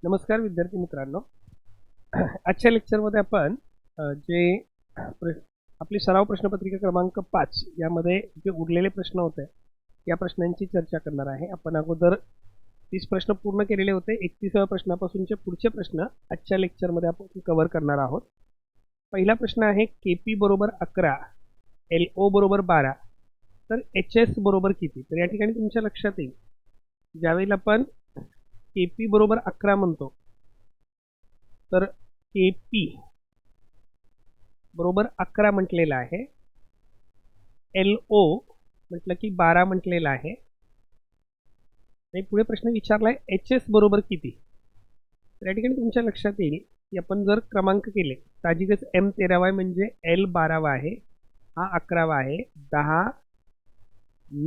नमस्कार विद्यार्थी मित्रांनो. आजच्या लेक्चरमध्ये आपण जे आपली सराव प्रश्नपत्रिका क्रमांक 5 यामध्ये जे उरलेले प्रश्न होते या प्रश्नांची चर्चा करणार आहे. आपण अगोदर 30 प्रश्न पूर्ण केलेले होते. 31व्या प्रश्नापासूनचे पुढचे प्रश्न आजच्या लेक्चरमध्ये आपण कव्हर करणार आहोत. पहिला प्रश्न आहे KP बरोबर 11, LO बरोबर 12, तर HS बरोबर किती. तर या ठिकाणी तुमच्या लक्षात येईल ज्यावेळेला आपण KP बरोबर 11 म्हणतो तर KP बरोबर 11 म्हटलेलं आहे, LO म्हटलं की 12 म्हटलेलं आहे आणि पुढे प्रश्न विचारलाय HS बरोबर किती. तर या ठिकाणी तुमच्या लक्षात येईल की आपण जर क्रमांक केले साहजिकच M 13 म्हणजे L 12 आहे, हा 11 आहे, 10,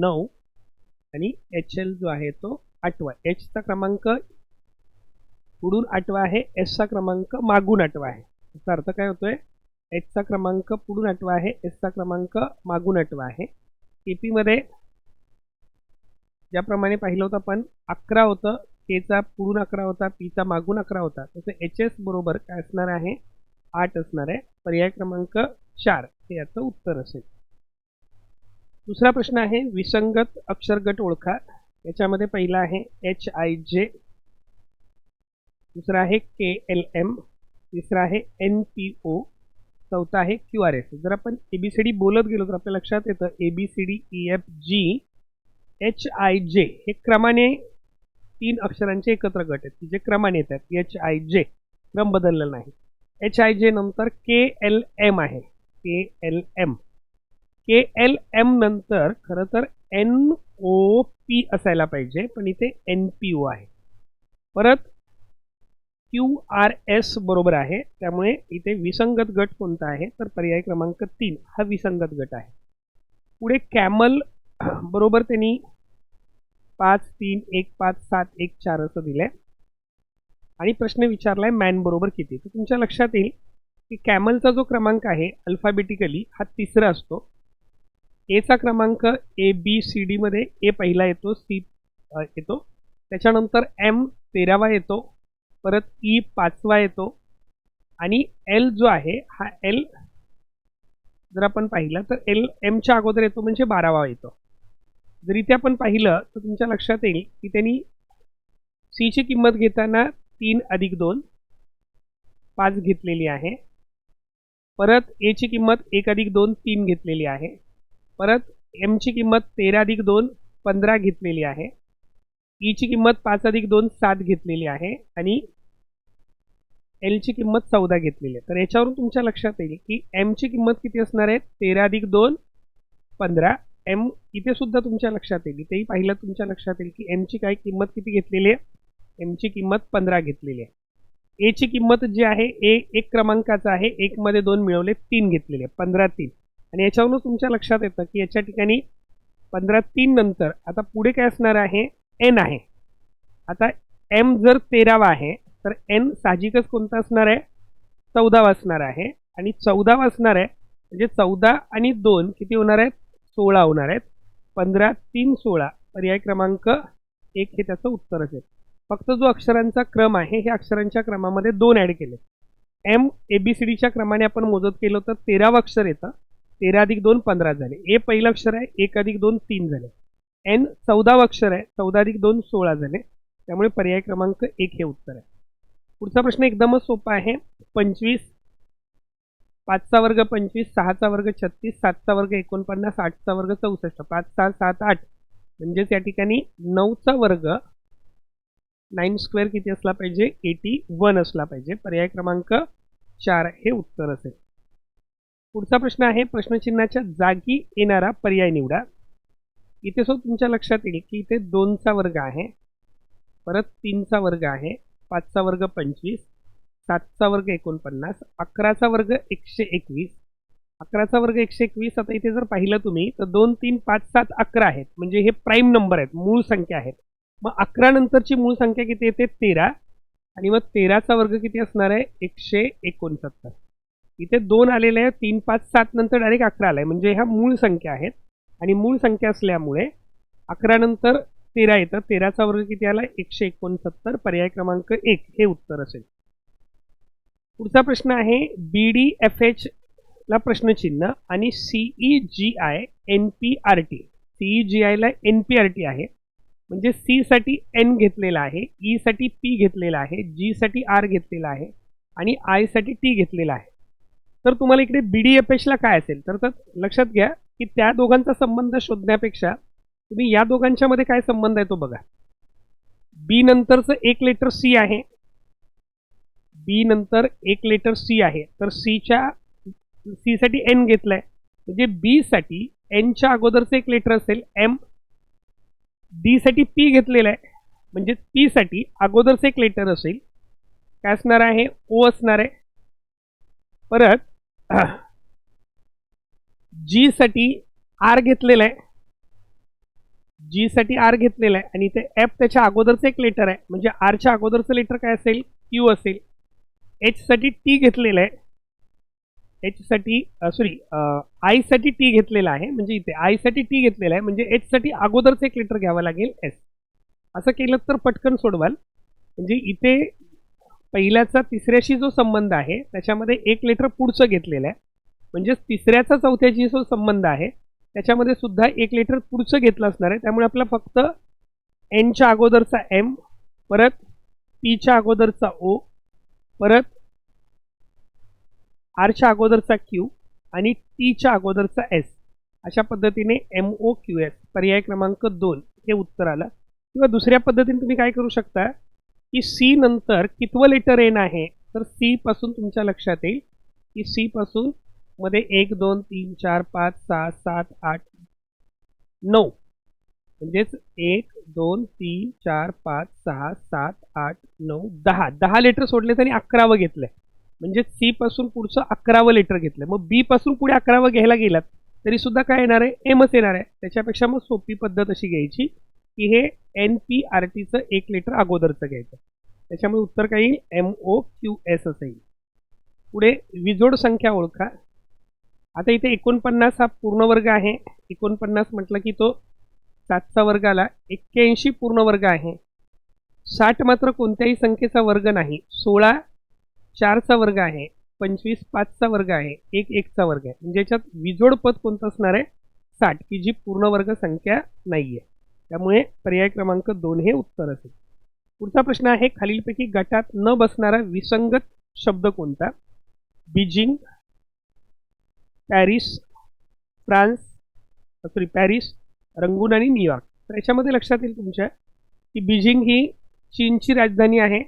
9 आणि HL जो आहे तो 8. H चा क्रमांक पुढून 8 आहे, S चा क्रमांक मागून 8 आहे. याचा अर्थ काय होतोय, H चा क्रमांक पुढून 8 आहे, S चा क्रमांक मागून 8 आहे. KP मध्ये ज्याप्रमाणे पाहिलं होतं आपण 11 होतं, K चा पुढून 11 होता, P चा मागून 11 होता, तसं HS बरोबर काय असणार आहे, 8 असणार आहे. पर्याय क्रमांक 4 हे याचं उत्तर असेल. दुसरा प्रश्न आहे विसंगत अक्षरगट ओळखा. याच्यामध्ये पहिला आहे HIJ, दुसरा आहे KLM, तिसरा आहे NPO, चौथा आहे QRS. जर आपण ABCD बोलत गेलो तर आपल्या लक्षात येतं ABCD EFG HIJ हे क्रमाने 3 अक्षरांचे एकत्र गट आहेत जे क्रमाने येतात. HIJ क्रम बदललेला नाही. HIJ नंतर KLM आहे, KLM नंतर खरं तर NOP असायला पाहिजे पण इथे NPO आहे. परत QRS बरोबर आहे, त्यामुळे इथे विसंगत गट कोणता आहे तर पर्याय क्रमांक 3 हा विसंगत गट आहे. पुढे कॅमल बरोबर त्यांनी 5, 3, 1, 5, 7, 1, 4 असं दिलंय आणि प्रश्न विचारलाय मॅन बरोबर किती. तर तुमच्या लक्षात येईल की कॅमलचा जो क्रमांक आहे अल्फाबेटिकली हा तिसरा असतो. A चा क्रमांक ABCD मध्ये A पहिला येतो, C येतो, त्याच्यानंतर M 13वा येतो, परत E 5वा येतो आणि L जो आहे हा L जर आपण पाहिलं तर L M च्या अगोदर येतो म्हणजे 12वा येतो. जर इथे आपण पाहिलं तर तुमच्या लक्षात येईल की त्यांनी C ची किंमत घेताना 3 अधिक 2 5 घेतलेली आहे. परत A ची किंमत 1 अधिक 2 3 घेतलेली आहे. परत M ची किंमत 13 अधिक 2 15 घेतलेली आहे. E ची किंमत 5 अधिक 2 7 घेतलेली आहे आणि L ची किंमत 14 घेतलेली आहे. तर याच्यावरून तुमच्या लक्षात येईल की M ची किंमत किती असणार आहे, 13 अधिक 2 15. M इथे सुद्धा तुमच्या लक्षात येईल, इथेही पाहिलं तुमच्या लक्षात येईल की M ची काय किंमत किती घेतलेली आहे, M ची किंमत 15 घेतलेली आहे. A ची किंमत जी आहे A एक क्रमांकाचा आहे, 1 मध्ये 2 मिळवले 3 घेतलेले आहे, 15 3. आणि याच्यावरून तुमच्या लक्षात येतं की याच्या ठिकाणी 15 3 नंतर आता पुढे काय असणार आहे, N आहे. आता M जर 13वा आहे तर N साहजिकच कोणता असणार आहे, 14वा असणार आहे आणि 14वा असणार आहे म्हणजे 14 आणि 2 किती होणार आहेत, 16 होणार आहेत. 15 3 16 पर्याय क्रमांक 1 हे त्याचं उत्तर असेल. फक्त जो अक्षरांचा क्रम आहे हे अक्षरांच्या क्रमामध्ये 2 ॲड केले. M ABCDच्या क्रमाने आपण मोजत केलं तर 13वा अक्षर येतं, 13 अधिक 2 15 झाले. A पहिलं अक्षर आहे, 1 अधिक 2 3 झाले. N 14वा अक्षर आहे, 14 अधिक 2 16 झाले. त्यामुळे पर्याय क्रमांक 1 हे उत्तर आहे. पुढचा प्रश्न एकदमच सोपा आहे. 25, 5चा वर्ग 25, 6चा वर्ग 36, 7चा वर्ग 49, 8चा वर्ग 64, 5 6 7 8 म्हणजेच या ठिकाणी 9चा वर्ग 9 स्क्वेअर किती असला पाहिजे, 81 असला पाहिजे. पर्याय क्रमांक 4 हे उत्तर असेल. पुढचा प्रश्न आहे प्रश्नचिन्हाच्या जागी येणारा पर्याय निवडा. इथे सुद्धा तुमच्या लक्षात येईल की इथे 2चा वर्ग आहे, परत 3चा वर्ग आहे, 5चा वर्ग 25, 7चा वर्ग 49, 11चा वर्ग 121, 11चा वर्ग 121. आता इथे जर पाहिलं तुम्ही तर 2 3 5 7 11 आहेत म्हणजे हे प्राईम नंबर आहेत, मूळ संख्या आहेत. मग 11 नंतरची मूळ संख्या किती येते, 13 आणि मग 13चा वर्ग किती असणार आहे, 169. इथे 2 आलेले आहे, 3 5 7 नंतर डायरेक्ट 11 आलाय म्हणजे ह्या मूळ संख्या आहेत आणि मूळ संख्या असल्यामुळे 11 नंतर 13 येतं. 13चा वर्ग किती आला? 169. पर्याय क्रमांक 1 हे उत्तर असेल. पुढचा प्रश्न आहे BDFH ला प्रश्नचिन्ह आणि CEGI NPRT. CEGI ला NPRT आहे, म्हणजे C साठी N घेतलेला आहे, E साठी P घेतलेला आहे, G साठी R घेतलेला आहे आणि I साठी T घेतलेला आहे. तर तुम्हाला इकडे BDFH ला काय असेल तर लक्षात घ्या की त्या दोघांचा संबंध शोधण्यापेक्षा तुम्ही या दोघांच्या मध्ये काय संबंध आहे तो बघा. B नंतरचं एक लेटर C आहे, B नंतर एक लेटर C आहे, तर C साठी N घेतलाय, म्हणजे B साठी N च्या अगोदरचं एक लेटर असेल M. D साठी P घेतलेला आहे, म्हणजे P साठी अगोदरचं एक लेटर असेल, काय असणार आहे? O असणार आहे. परत G साठी R घेतलेला आहे, G साठी R घेतलेला आहे आणि ते F त्याच्या अगोदरचं एक लेटर आहे, म्हणजे R च्या अगोदरचं लेटर काय असेल? Q असेल. H साठी T घेतलेला आहे, H साठी I साठी T घेतलेला आहे, म्हणजे इथे I साठी T घेतलेला आहे, म्हणजे H साठी अगोदरचं एक लेटर घ्यावं लागेल S. असं केलं तर पटकन सोडवाल. म्हणजे इथे पहिल्याचा तिसऱ्याशी जो संबंध आहे त्याच्यामध्ये एक लेटर पुढचं घेतलेलं आहे, म्हणजे तिसऱ्याचा चौथ्याशी जो संबंध आहे त्याच्यामध्ये सुद्धा एक लेटर पुढचं घेतलं असणार आहे. त्यामुळे आपला फक्त N च्या अगोदरचा M, परत P च्या अगोदरचा O, परत R च्या अगोदरचा Q आणि T च्या अगोदरचा S, अशा पद्धतीने MOQS पर्याय क्रमांक 2 हे उत्तर आलं. किंवा दुसऱ्या पद्धतीने तुम्ही काय करू शकता की C नंतर कितवं लेटर N आहे तर C पासून तुमच्या लक्षात येईल की C पासून मध्ये 1 2 3 4 5 6 7 8 9, म्हणजेच 1 2 3 4 5 6 7 8 9 10 लेटर सोडले आणि 11वं घेतलंय, म्हणजे C पासून पुढचं 11वं लेटर घेतलंय. मग B पासून पुढे 11वं घ्यायला गेलात तरी सुद्धा काय येणार आहे? Mच येणार आहे. त्याच्यापेक्षा मग सोपी पद्धत अशी घ्यायची की हे NPRTचं एक लेटर अगोदरचं घ्यायचं. त्याच्यामुळे उत्तर काय येईल? MOQS असं येईल. पुढे विजोड संख्या ओळखा. आता इथे 49 हा पूर्ण वर्ग आहे. 49 म्हटलं की तो 7चा वर्ग आला. 81 पूर्ण वर्ग आहे. 60 मात्र कोणत्याही संख्येचा वर्ग नाही. 16 4चा वर्ग आहे. 25 5चा वर्ग आहे. 1 1चा वर्ग आहे. म्हणजे याच्यात विजोड पद कोणतं असणार आहे? 60, की जी पूर्ण वर्ग संख्या नाहीये. त्यामुळे पर्याय क्रमांक 2 हे उत्तर असेल. पुढचा प्रश्न आहे खालीलपैकी गटात न बसणारा विसंगत शब्द कोणता? बीजिंग, पॅरिस, पॅरिस, रंगून आणि न्यूयॉर्क. तर याच्यामध्ये लक्षात येईल तुमच्या की बीजिंग ही चीनची राजधानी आहे,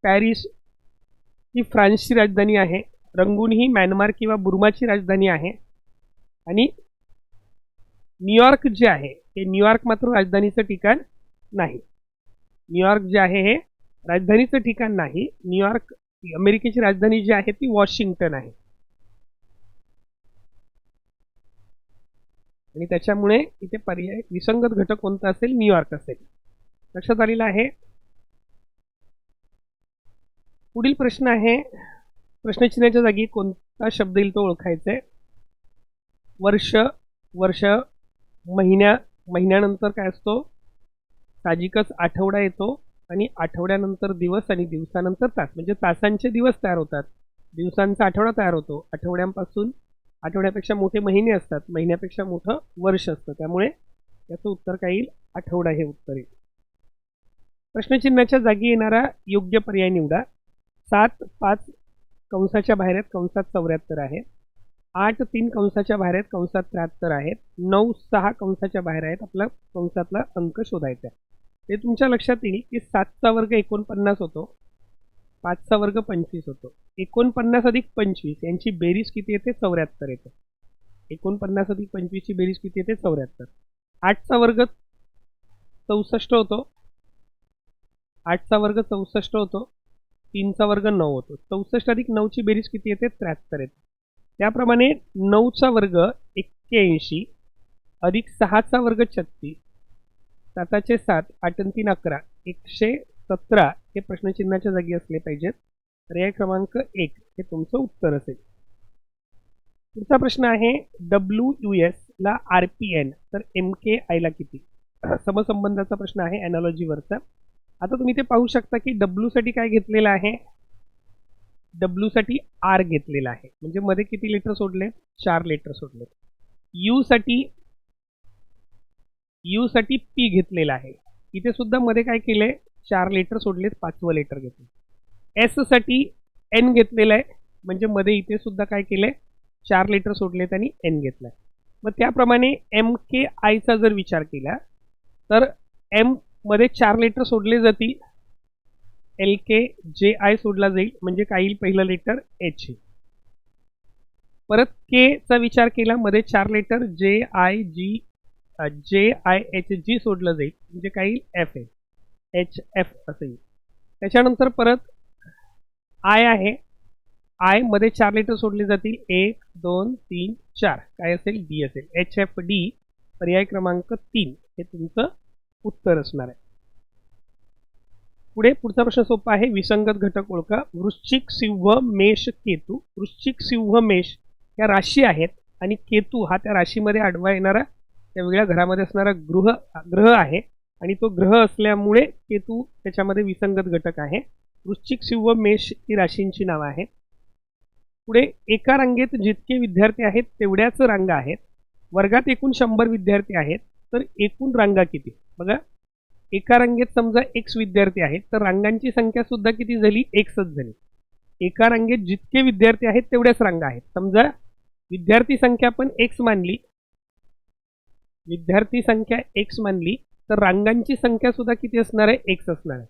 पॅरिस ही फ्रान्सची राजधानी आहे, रंगून ही म्यानमार किंवा बुर्माची राजधानी आहे आणि न्यूयॉर्क जे आहे हे न्यूयॉर्क मात्र राजधानीचं ठिकाण नाही. न्यूयॉर्क जे आहे हे राजधानीचं ठिकाण नाही. न्यूयॉर्क अमेरिकेची राजधानी जी आहे ती वॉशिंग्टन आहे आणि त्याच्यामुळे इथे पर्याय विसंगत घटक कोणता असेल? न्यूयॉर्क असेल. लक्षात आलेलं आहे. पुढील प्रश्न आहे प्रश्नचिन्हाच्या जागी कोणता शब्द येईल तो ओळखायचा आहे. वर्ष, महिन्यानंतर काय असतो? साहजिकच आठवडा येतो आणि आठवड्यानंतर दिवस आणि दिवसानंतर तास, म्हणजे तासांचे दिवस तयार होतात, दिवसांचा आठवडा तयार होतो, आठवड्यापेक्षा मोठे महिने असतात, महिन्यापेक्षा मोठं वर्ष असतं. त्यामुळे याचं उत्तर काय येईल? आठवडा हे उत्तर येईल. प्रश्नचिन्हाच्या जागी येणारा योग्य पर्याय निवडा. 7 5 कंसाच्या बाहेर आहेत, कंसात 74 आहे. 8 3 कंसाच्या बाहेर आहेत, कंसात 73 आहेत. 9 6 कंसाच्या बाहेर आहेत. आपला कंसातला अंक शोधायचा आहे. ते तुमच्या लक्षात येईल की 7चा वर्ग 49 होतो, 5चा वर्ग 25 होतो. 49 अधिक 25 यांची बेरीज किती येते? 74 येते. 49 अधिक 25 ची बेरीज किती येते? 74. 8चा वर्ग 64 होतो, 8चा वर्ग 64 होतो. 3चा वर्ग 9 होतो. 64 अधिक 9 ची बेरीज किती येते? 73 येते. त्याप्रमाणे 9चा वर्ग 81 अधिक 6चा वर्ग 36, 7चे 7 8 आणि 3 11, 117 हे प्रश्नचिन्हाच्या जागी असले पाहिजेत. पर्याय क्रमांक 1 हे तुमचं उत्तर असेल. पुढचा प्रश्न आहे WUS ला RPN तर MKI ला किती? समसंबंधाचा प्रश्न आहे ॲनॉलॉजीवरचा. आता तुम्ही ते पाहू शकता की डब्ल्यू साठी काय घेतलेलं आहे, डब्ल्यू साठी आर घेतलेला आहे, म्हणजे मध्ये किती लेटर सोडले, 4 लेटर सोडले. यू साठी पी घेतलेला आहे, इथे सुद्धा मध्ये काय केलंय, 4 लेटर सोडलेत, 5वं लेटर घेतलं. एस साठी एन घेतलेलं आहे, म्हणजे मध्ये इथे सुद्धा काय केलंय, 4 लेटर सोडलेत आणि एन घेतलाय. मग त्याप्रमाणे एम के आयचा जर विचार केला तर एम मध्ये 4 लेटर सोडले जातील, एल के जे आय सोडला जाईल, म्हणजे काय येईल, पहिलं लेटर एच. परत के चा विचार केला, मध्ये 4 लेटर जे आय एच जी सोडलं जाईल, म्हणजे काय येईल, एफ आहे, एच एफ असं येईल. त्याच्यानंतर परत आय आहे, आय मध्ये 4 लेटर सोडले जातील, 1 2 3 4, काय असेल, डी असेल, एच एफ डी, पर्याय क्रमांक 3 हे तुमचं उत्तर असणार आहे. पुढचा प्रश्न सोपा आहे, विसंगत घटक ओळखा. वृश्चिक, सिंह, मेष, केतू. वृश्चिक, सिंह, मेष या राशी आहेत आणि केतू हा त्या राशीमध्ये आडवा येणारा, त्या वेगळ्या घरामध्ये असणारा ग्रह आहे, आणि तो ग्रह असल्यामुळे केतू त्याच्यामध्ये विसंगत घटक आहे. वृश्चिक, सिंह, मेष ही राशींची नावं आहेत. पुढे एका रांगेत जितके विद्यार्थी आहेत तेवढ्याच रांगा आहेत. वर्गात एकूण 100 विद्यार्थी आहेत, तर एकूण रांगा किती. बघा, एका रांगेत समजा x विद्यार्थी आहेत, तर रांगांची संख्या सुद्धा किती झाली, xच झाली. एका रांगेत जितके विद्यार्थी आहेत तेवढ्याच रांगा आहेत. समजा विद्यार्थी संख्या पण x मानली, विद्यार्थी संख्या x मानली, तर रांगांची संख्या सुद्धा किती असणार आहे, x असणार आहे.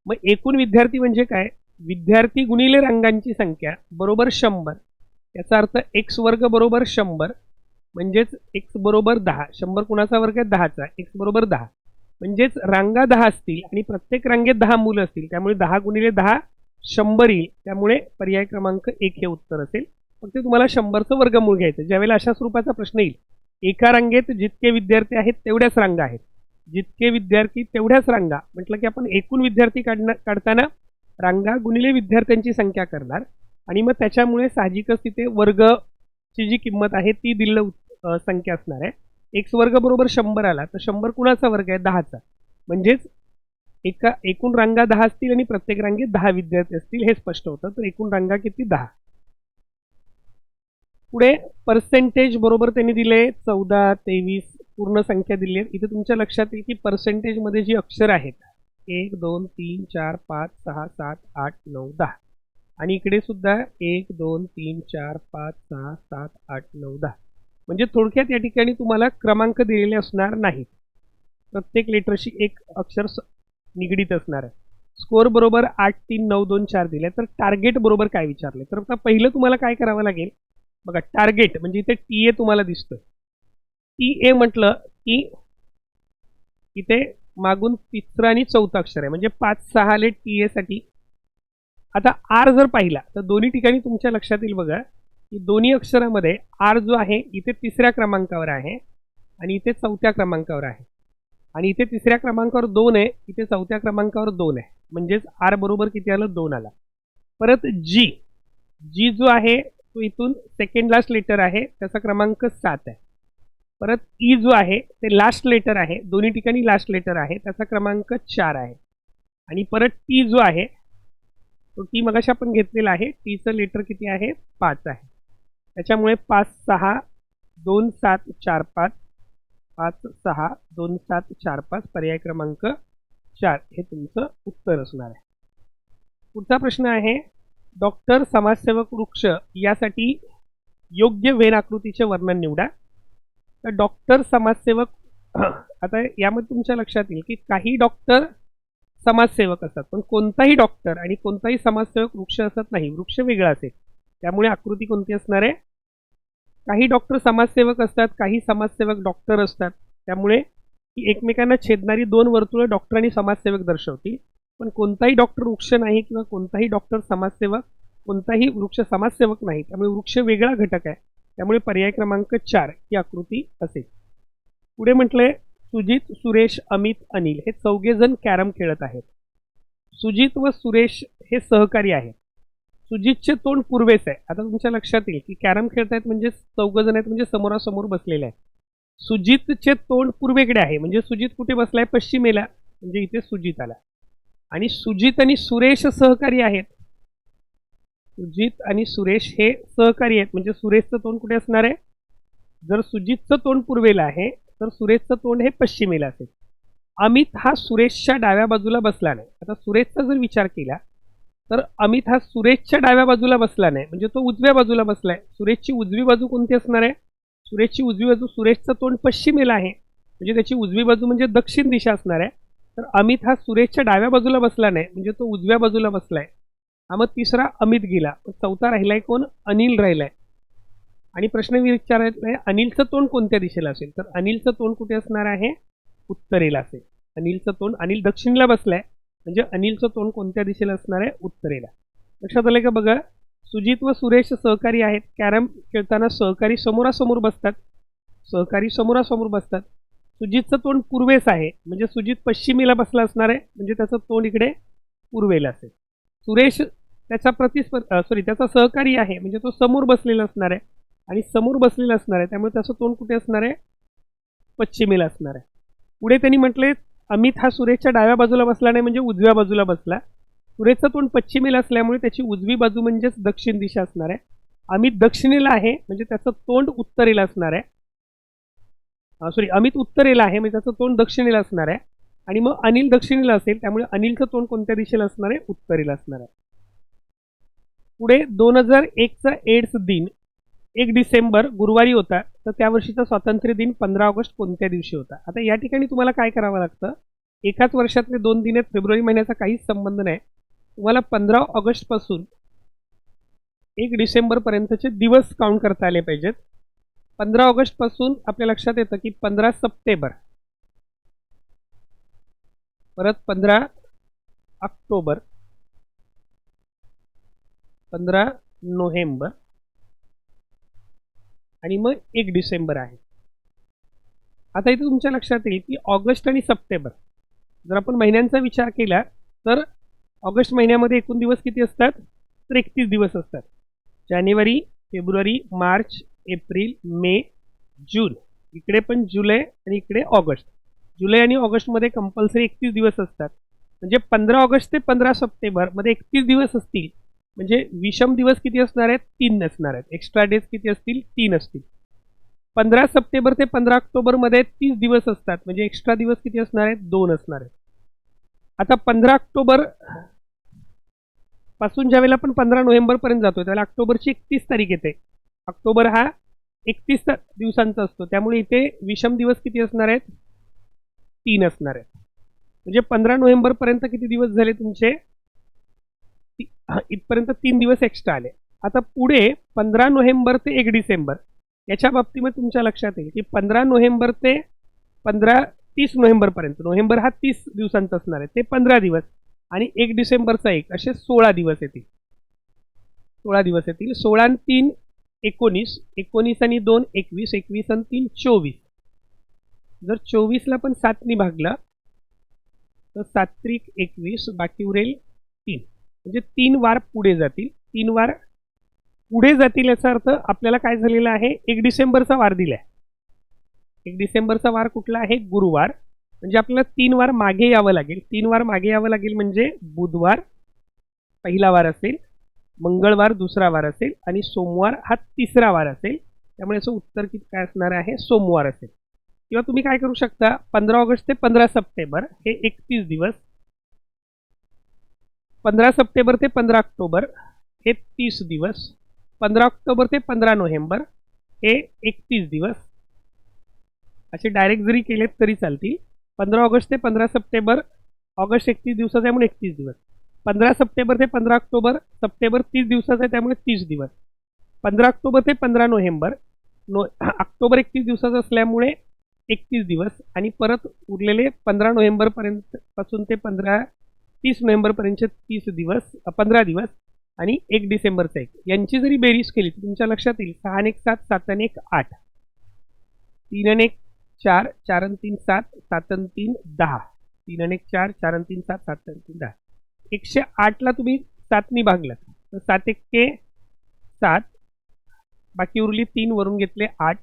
मग एकूण विद्यार्थी म्हणजे काय, विद्यार्थी गुणिले रांगांची संख्या बरोबर 100. याचा अर्थ x वर्ग बरोबर 100, म्हणजेच x बरोबर 10. 100 कुणाचा वर्ग आहे, 10चा, x बरोबर 10, म्हणजेच रांगा 10 असतील आणि प्रत्येक रांगेत 10 मुलं असतील, त्यामुळे 10 गुणिले 10 100 येईल. त्यामुळे पर्याय क्रमांक 1 हे उत्तर असेल. फक्त तुम्हाला 100चं वर्गमूळ घ्यायचं. ज्यावेळेला अशा स्वरूपाचा प्रश्न येईल, एका रांगेत जितके विद्यार्थी आहेत तेवढ्याच रांगा आहेत, जितके विद्यार्थी तेवढ्याच रांगा म्हटलं की आपण एकूण विद्यार्थी काढताना रांगा गुणिले विद्यार्थ्यांची संख्या करणार, आणि मग त्याच्यामुळे साहजिकच तिथे वर्गची जी किंमत आहे ती दिलेली संख्या असणार आहे. एक्स वर्ग बरोबर 100 आला, तर 100 कुणाचा वर्ग आहे, 10चा, म्हणजेच एकूण रांगा 10 असतील आणि प्रत्येक रांगेत 10 विद्यार्थी असतील, हे स्पष्ट होतं. तर एकूण रांगा किती, 10. पुढे पर्सेंटेज बरोबर त्यांनी दिले 14 23 पूर्ण संख्या दिली आहे. इथे तुमच्या लक्षात येईल की पर्सेंटेज मध्ये जी अक्षर आहेत 1 2 3 4 5 6 7 8 9 10, आणि इकडे सुद्धा 1 2 3 4 5 6 7 8 9 10, म्हणजे थोडक्यात या ठिकाणी तुम्हाला क्रमांक दिलेले असणार नाहीत, प्रत्येक लेटरशी एक अक्षर निगडीत असणार आहे. स्कोर बरोबर 8 3 9 2 4 दिले. तर टार्गेट बरोबर काय विचारले, तर आता पहिलं तुम्हाला काय करावं लागेल, बघा टार्गेट म्हणजे इथे टी ए तुम्हाला दिसतं. टी ए म्हटलं की इथे मागून तिसरं आणि चौथं अक्षर आहे, म्हणजे 5 6 आले टी ए साठी. आता आर जर पाहिला तर दोन्ही ठिकाणी तुमच्या लक्षात येईल बघा की दोन्ही अक्षरामध्ये आर जो आहे इथे 3ऱ्या क्रमांकावर आहे आणि इथे 4थ्या क्रमांकावर आहे, आणि इथे 3ऱ्या क्रमांकावर 2 आहे, इथे 4थ्या क्रमांकावर 2 आहे, म्हणजेच आर बरोबर किती आलं, 2 आला. परत जी जो आहे तो इथून सेकंड लास्ट लेटर आहे, त्याचा क्रमांक 7 आहे. परत ई जो आहे ते लास्ट लेटर आहे, दोन्ही ठिकाणी लास्ट लेटर आहे, त्याचा क्रमांक 4 आहे. आणि परत टी जो आहे तो टी मगाशी आपण घेतलेला आहे, टीचं लेटर किती आहे, 5 आहे. त्याच्यामुळे 5 6 2 7 4 5 5 6 2 7 4 5 पर्याय क्रमांक 4 हे तुमचं उत्तर असणार आहे. पुढचा प्रश्न आहे, डॉक्टर समाजसेवक वृक्ष यासाठी योग्य वेन आकृतीचे वर्णन निवडा. तर डॉक्टर समाजसेवक, आता यामध्ये तुमच्या लक्षात येईल की काही डॉक्टर समाजसेवक असतात, पण कोणताही डॉक्टर आणि कोणताही समाजसेवक वृक्ष असत नाही, वृक्ष वेगळा असेल. त्यामुळे आकृती कोणती असणार आहे, काही डॉक्टर समाजसेवक असतात, काही समाजसेवक डॉक्टर असतात, त्यामुळे ही एकमेकांना छेदणारी 2 वर्तुळे डॉक्टर आणि समाजसेवक दर्शवतील. पण कोणताही डॉक्टर वृक्ष नाही किंवा कोणताही डॉक्टर समाजसेवक, कोणताही वृक्ष समाजसेवक नाही, त्यामुळे वृक्ष वेगळा घटक आहे. त्यामुळे पर्याय क्रमांक 4 ही आकृती असेल. पुढे म्हटलंय, सुजित सुरेश अमित अनिल हे 4 जण कॅरम खेळत आहेत. सुजित व सुरेश हे सहकारी आहेत. सुजितचे तोंड पूर्वेस आहे. आता तुमच्या लक्षात येईल की कॅरम खेळतायत म्हणजे 4 जण आहेत, म्हणजे समोरासमोर बसलेले आहेत. सुजितचे तोंड पूर्वेकडे आहे, म्हणजे सुजित कुठे बसलाय? पश्चिमेला, म्हणजे इथे सुजित आला. आणि सुजित आणि सुरेश सहकारी आहेत. सुजित आणि सुरेश हे सहकारी आहेत, म्हणजे सुरेशचं तोंड कुठे असणार आहे? जर सुजितचं तोंड पूर्वेला आहे तर सुरेशचं तोंड हे पश्चिमेला असेल. अमित हा सुरेशच्या डाव्या बाजूला बसला नाही. आता सुरेशचा जर विचार केला तर अमित हा सुरेशच्या डाव्या बाजूला बसला नाही, म्हणजे तो उजव्या बाजूला बसलाय. सुरेशची उजवी बाजू कोणती असणार आहे? सुरेशची उजवी बाजू, सुरेशचं तोंड पश्चिमेला आहे, म्हणजे त्याची उजवी बाजू म्हणजे दक्षिण दिशा असणार आहे. तर अमित हा सुरेशच्या डाव्या बाजूला बसला नाही, म्हणजे तो उजव्या बाजूला बसलाय. हा मग तिसरा अमित गेला. चौथा राहिलाय कोण? अनिल राहिलाय. आणि प्रश्न विचारायचा आहे अनिलचं तोंड कोणत्या दिशेला असेल? तर अनिलचं तोंड कुठे असणार आहे? उत्तरेला असेल. अनिलचं तोंड, अनिल दक्षिणला बसलाय, म्हणजे अनिलचं तोंड कोणत्या दिशेला असणार आहे? उत्तरेला. लक्षात आलंय का? बघा, सुजित व सुरेश सहकारी आहेत. कॅरम खेळताना सहकारी समोरासमोर बसतात. सहकारी समोरासमोर बसतात. सुजितचं तोंड पूर्वेस आहे, म्हणजे सुजित पश्चिमेला बसला असणार आहे, म्हणजे त्याचं तोंड इकडे पूर्वेला असेल. सुरेश त्याचा त्याचा सहकारी आहे, म्हणजे तो समोर बसलेला असणार आहे, आणि समोर बसलेला असणार आहे, त्यामुळे त्याचं तोंड कुठे असणार आहे? पश्चिमेला असणार आहे. पुढे त्यांनी म्हटले अमित हा सुरेशच्या डाव्या बाजूला बसला नाही, म्हणजे उजव्या बाजूला बसला. सुरेशचं तोंड पश्चिमेला असल्यामुळे त्याची उजवी बाजू म्हणजेच दक्षिण दिशा असणार आहे. अमित दक्षिणेला आहे, म्हणजे त्याचं तोंड उत्तरेला असणार आहे. अमित उत्तरेला आहे, म्हणजे त्याचं तोंड दक्षिणेला असणार आहे. आणि मग अनिल दक्षिणेला असेल, त्यामुळे अनिलचं तोंड कोणत्या दिशेला असणार आहे? उत्तरेला असणार आहे. पुढे 2001चा एड्स दिन 1 डिसेंबर गुरुवारी होता, तर त्या वर्षीचा स्वातंत्र्य दिन 15 ऑगस्ट कोणत्या दिवशी होता? आता या ठिकाणी तुम्हाला काय करावं लागतं? एकाच वर्षातले 2 दिन आहेत, फेब्रुवारी महिन्याचा काहीच संबंध नाही. तुम्हाला 15 ऑगस्ट पासून 1 डिसेंबर पर्यंतचे दिवस काउंट करता आले पाहिजेत. 15 ऑगस्ट पासून आपल्या लक्षात येतं की 15 सप्टेंबर, परत 15 ऑक्टोबर, 15 नोव्हेंबर, आणि मग 1 डिसेंबर आहे. आता इथे तुमच्या लक्षात येईल की ऑगस्ट आणि सप्टेंबर जर आपण महिन्यांचा विचार केला तर ऑगस्ट महिन्यामध्ये एकूण दिवस किती असतात? तर 31 दिवस असतात. जानेवारी, फेब्रुवारी, मार्च, एप्रिल, मे, जून, इकडे पण जुलै आणि इकडे ऑगस्ट. जुलै आणि ऑगस्टमध्ये कंपल्सरी 31 दिवस असतात. म्हणजे 15 ऑगस्ट ते 15 सप्टेंबर मध्ये 31 दिवस असतील, म्हणजे विषम दिवस किती असणार आहेत? 3 असणार आहेत. एक्स्ट्रा डेज किती असतील? 3 असतील. 15 सप्टेंबर ते 15 ऑक्टोबर मध्ये 30 दिवस असतात, म्हणजे एक्स्ट्रा दिवस किती असणार आहेत? 2 असणार आहेत. आता 15 ऑक्टोबर पासून ज्या वेळेला आपण 15 नोव्हेंबर पर्यंत जातो त्याला ऑक्टोबरची 31 तारीख येते. ऑक्टोबर हा 31 दिवसांचा असतो, त्यामुळे इथे विषम दिवस किती असणार आहेत? 3 असणार आहेत. म्हणजे 15 नोव्हेंबर पर्यंत किती दिवस झाले तुमचे? इथपर्यंत 3 दिवस एक्स्ट्रा आले. आता पुढे 15 नोव्हेंबर ते 1 डिसेंबर याच्या बाबतीमध्ये तुमच्या लक्षात येईल की 15 नोव्हेंबर ते 30 नोव्हेंबर पर्यंत, नोव्हेंबर हा 30 दिवसांचा असणार आहे, ते 15 दिवस, आणि 1 डिसेंबरचा 1 असे 16 दिवस येतील. 16 दिवस येतील. 16 आणि 3 19, 19 आणि 2 21, 21 आणि 3 24. जर 24ला पण 7नी भागला तर 7 त्रिक 21, बाकी उरेल 3, म्हणजे 3 वार पुढे जातील. 3 वार पुढे जातील याचा अर्थ आपल्याला काय झालेला आहे? 1 डिसेंबरचा वार दिलाय. 1 डिसेंबरचा वार कुठला आहे? गुरुवार. म्हणजे आपल्याला 3 वार मागे यावं लागेल. 3 वार मागे यावं लागेल म्हणजे बुधवार पहिला वार असेल, मंगळवार दुसरा वार असेल, आणि सोमवार हा तिसरा वार असेल. त्यामुळे याचं उत्तर किती काय असणार आहे? सोमवार असेल. किंवा तुम्ही काय करू शकता? 15 ऑगस्ट ते 15 सप्टेंबर हे 31 दिवस, 15 सप्टेंबर ते 15 ऑक्टोबर हे 30 दिवस, 15 ऑक्टोबर ते 15 नोव्हेंबर हे 31 दिवस. असे डायरेक्ट जरी केलेत तरी चालतील. 15 ऑगस्ट ते 15 सप्टेंबर, ऑगस्ट 31 दिवसाचा आहे म्हणून 31 दिवस. 15 सप्टेंबर ते 15 ऑक्टोबर, सप्टेंबर 30 दिवसाचा आहे त्यामुळे 30 दिवस. 15 ऑक्टोबर ते 15 नोव्हेंबर, ऑक्टोबर 31 दिवसाचा असल्यामुळे 31 दिवस, आणि परत उरलेले 15 नोव्हेंबर पर्यंत पासून ते 30 नोव्हेंबर पर्यंतचे 30 दिवस, 15 दिवस, आणि 1 डिसेंबरचा 1. यांची जरी बेरीज केली तर तुमच्या लक्षात येईल 6 आणि 1 7, 7 आणि 1 8, 3 आणि 1 4, 4 आणि 3 7, 7 आणि 3 10, 3 आणि 1 4, 4 आणि 3 7, 7 आणि 3 10. 108ला तुम्ही 7नी भागलात तर 7 1 7, बाकी उरली 3 वरून घेतले 8,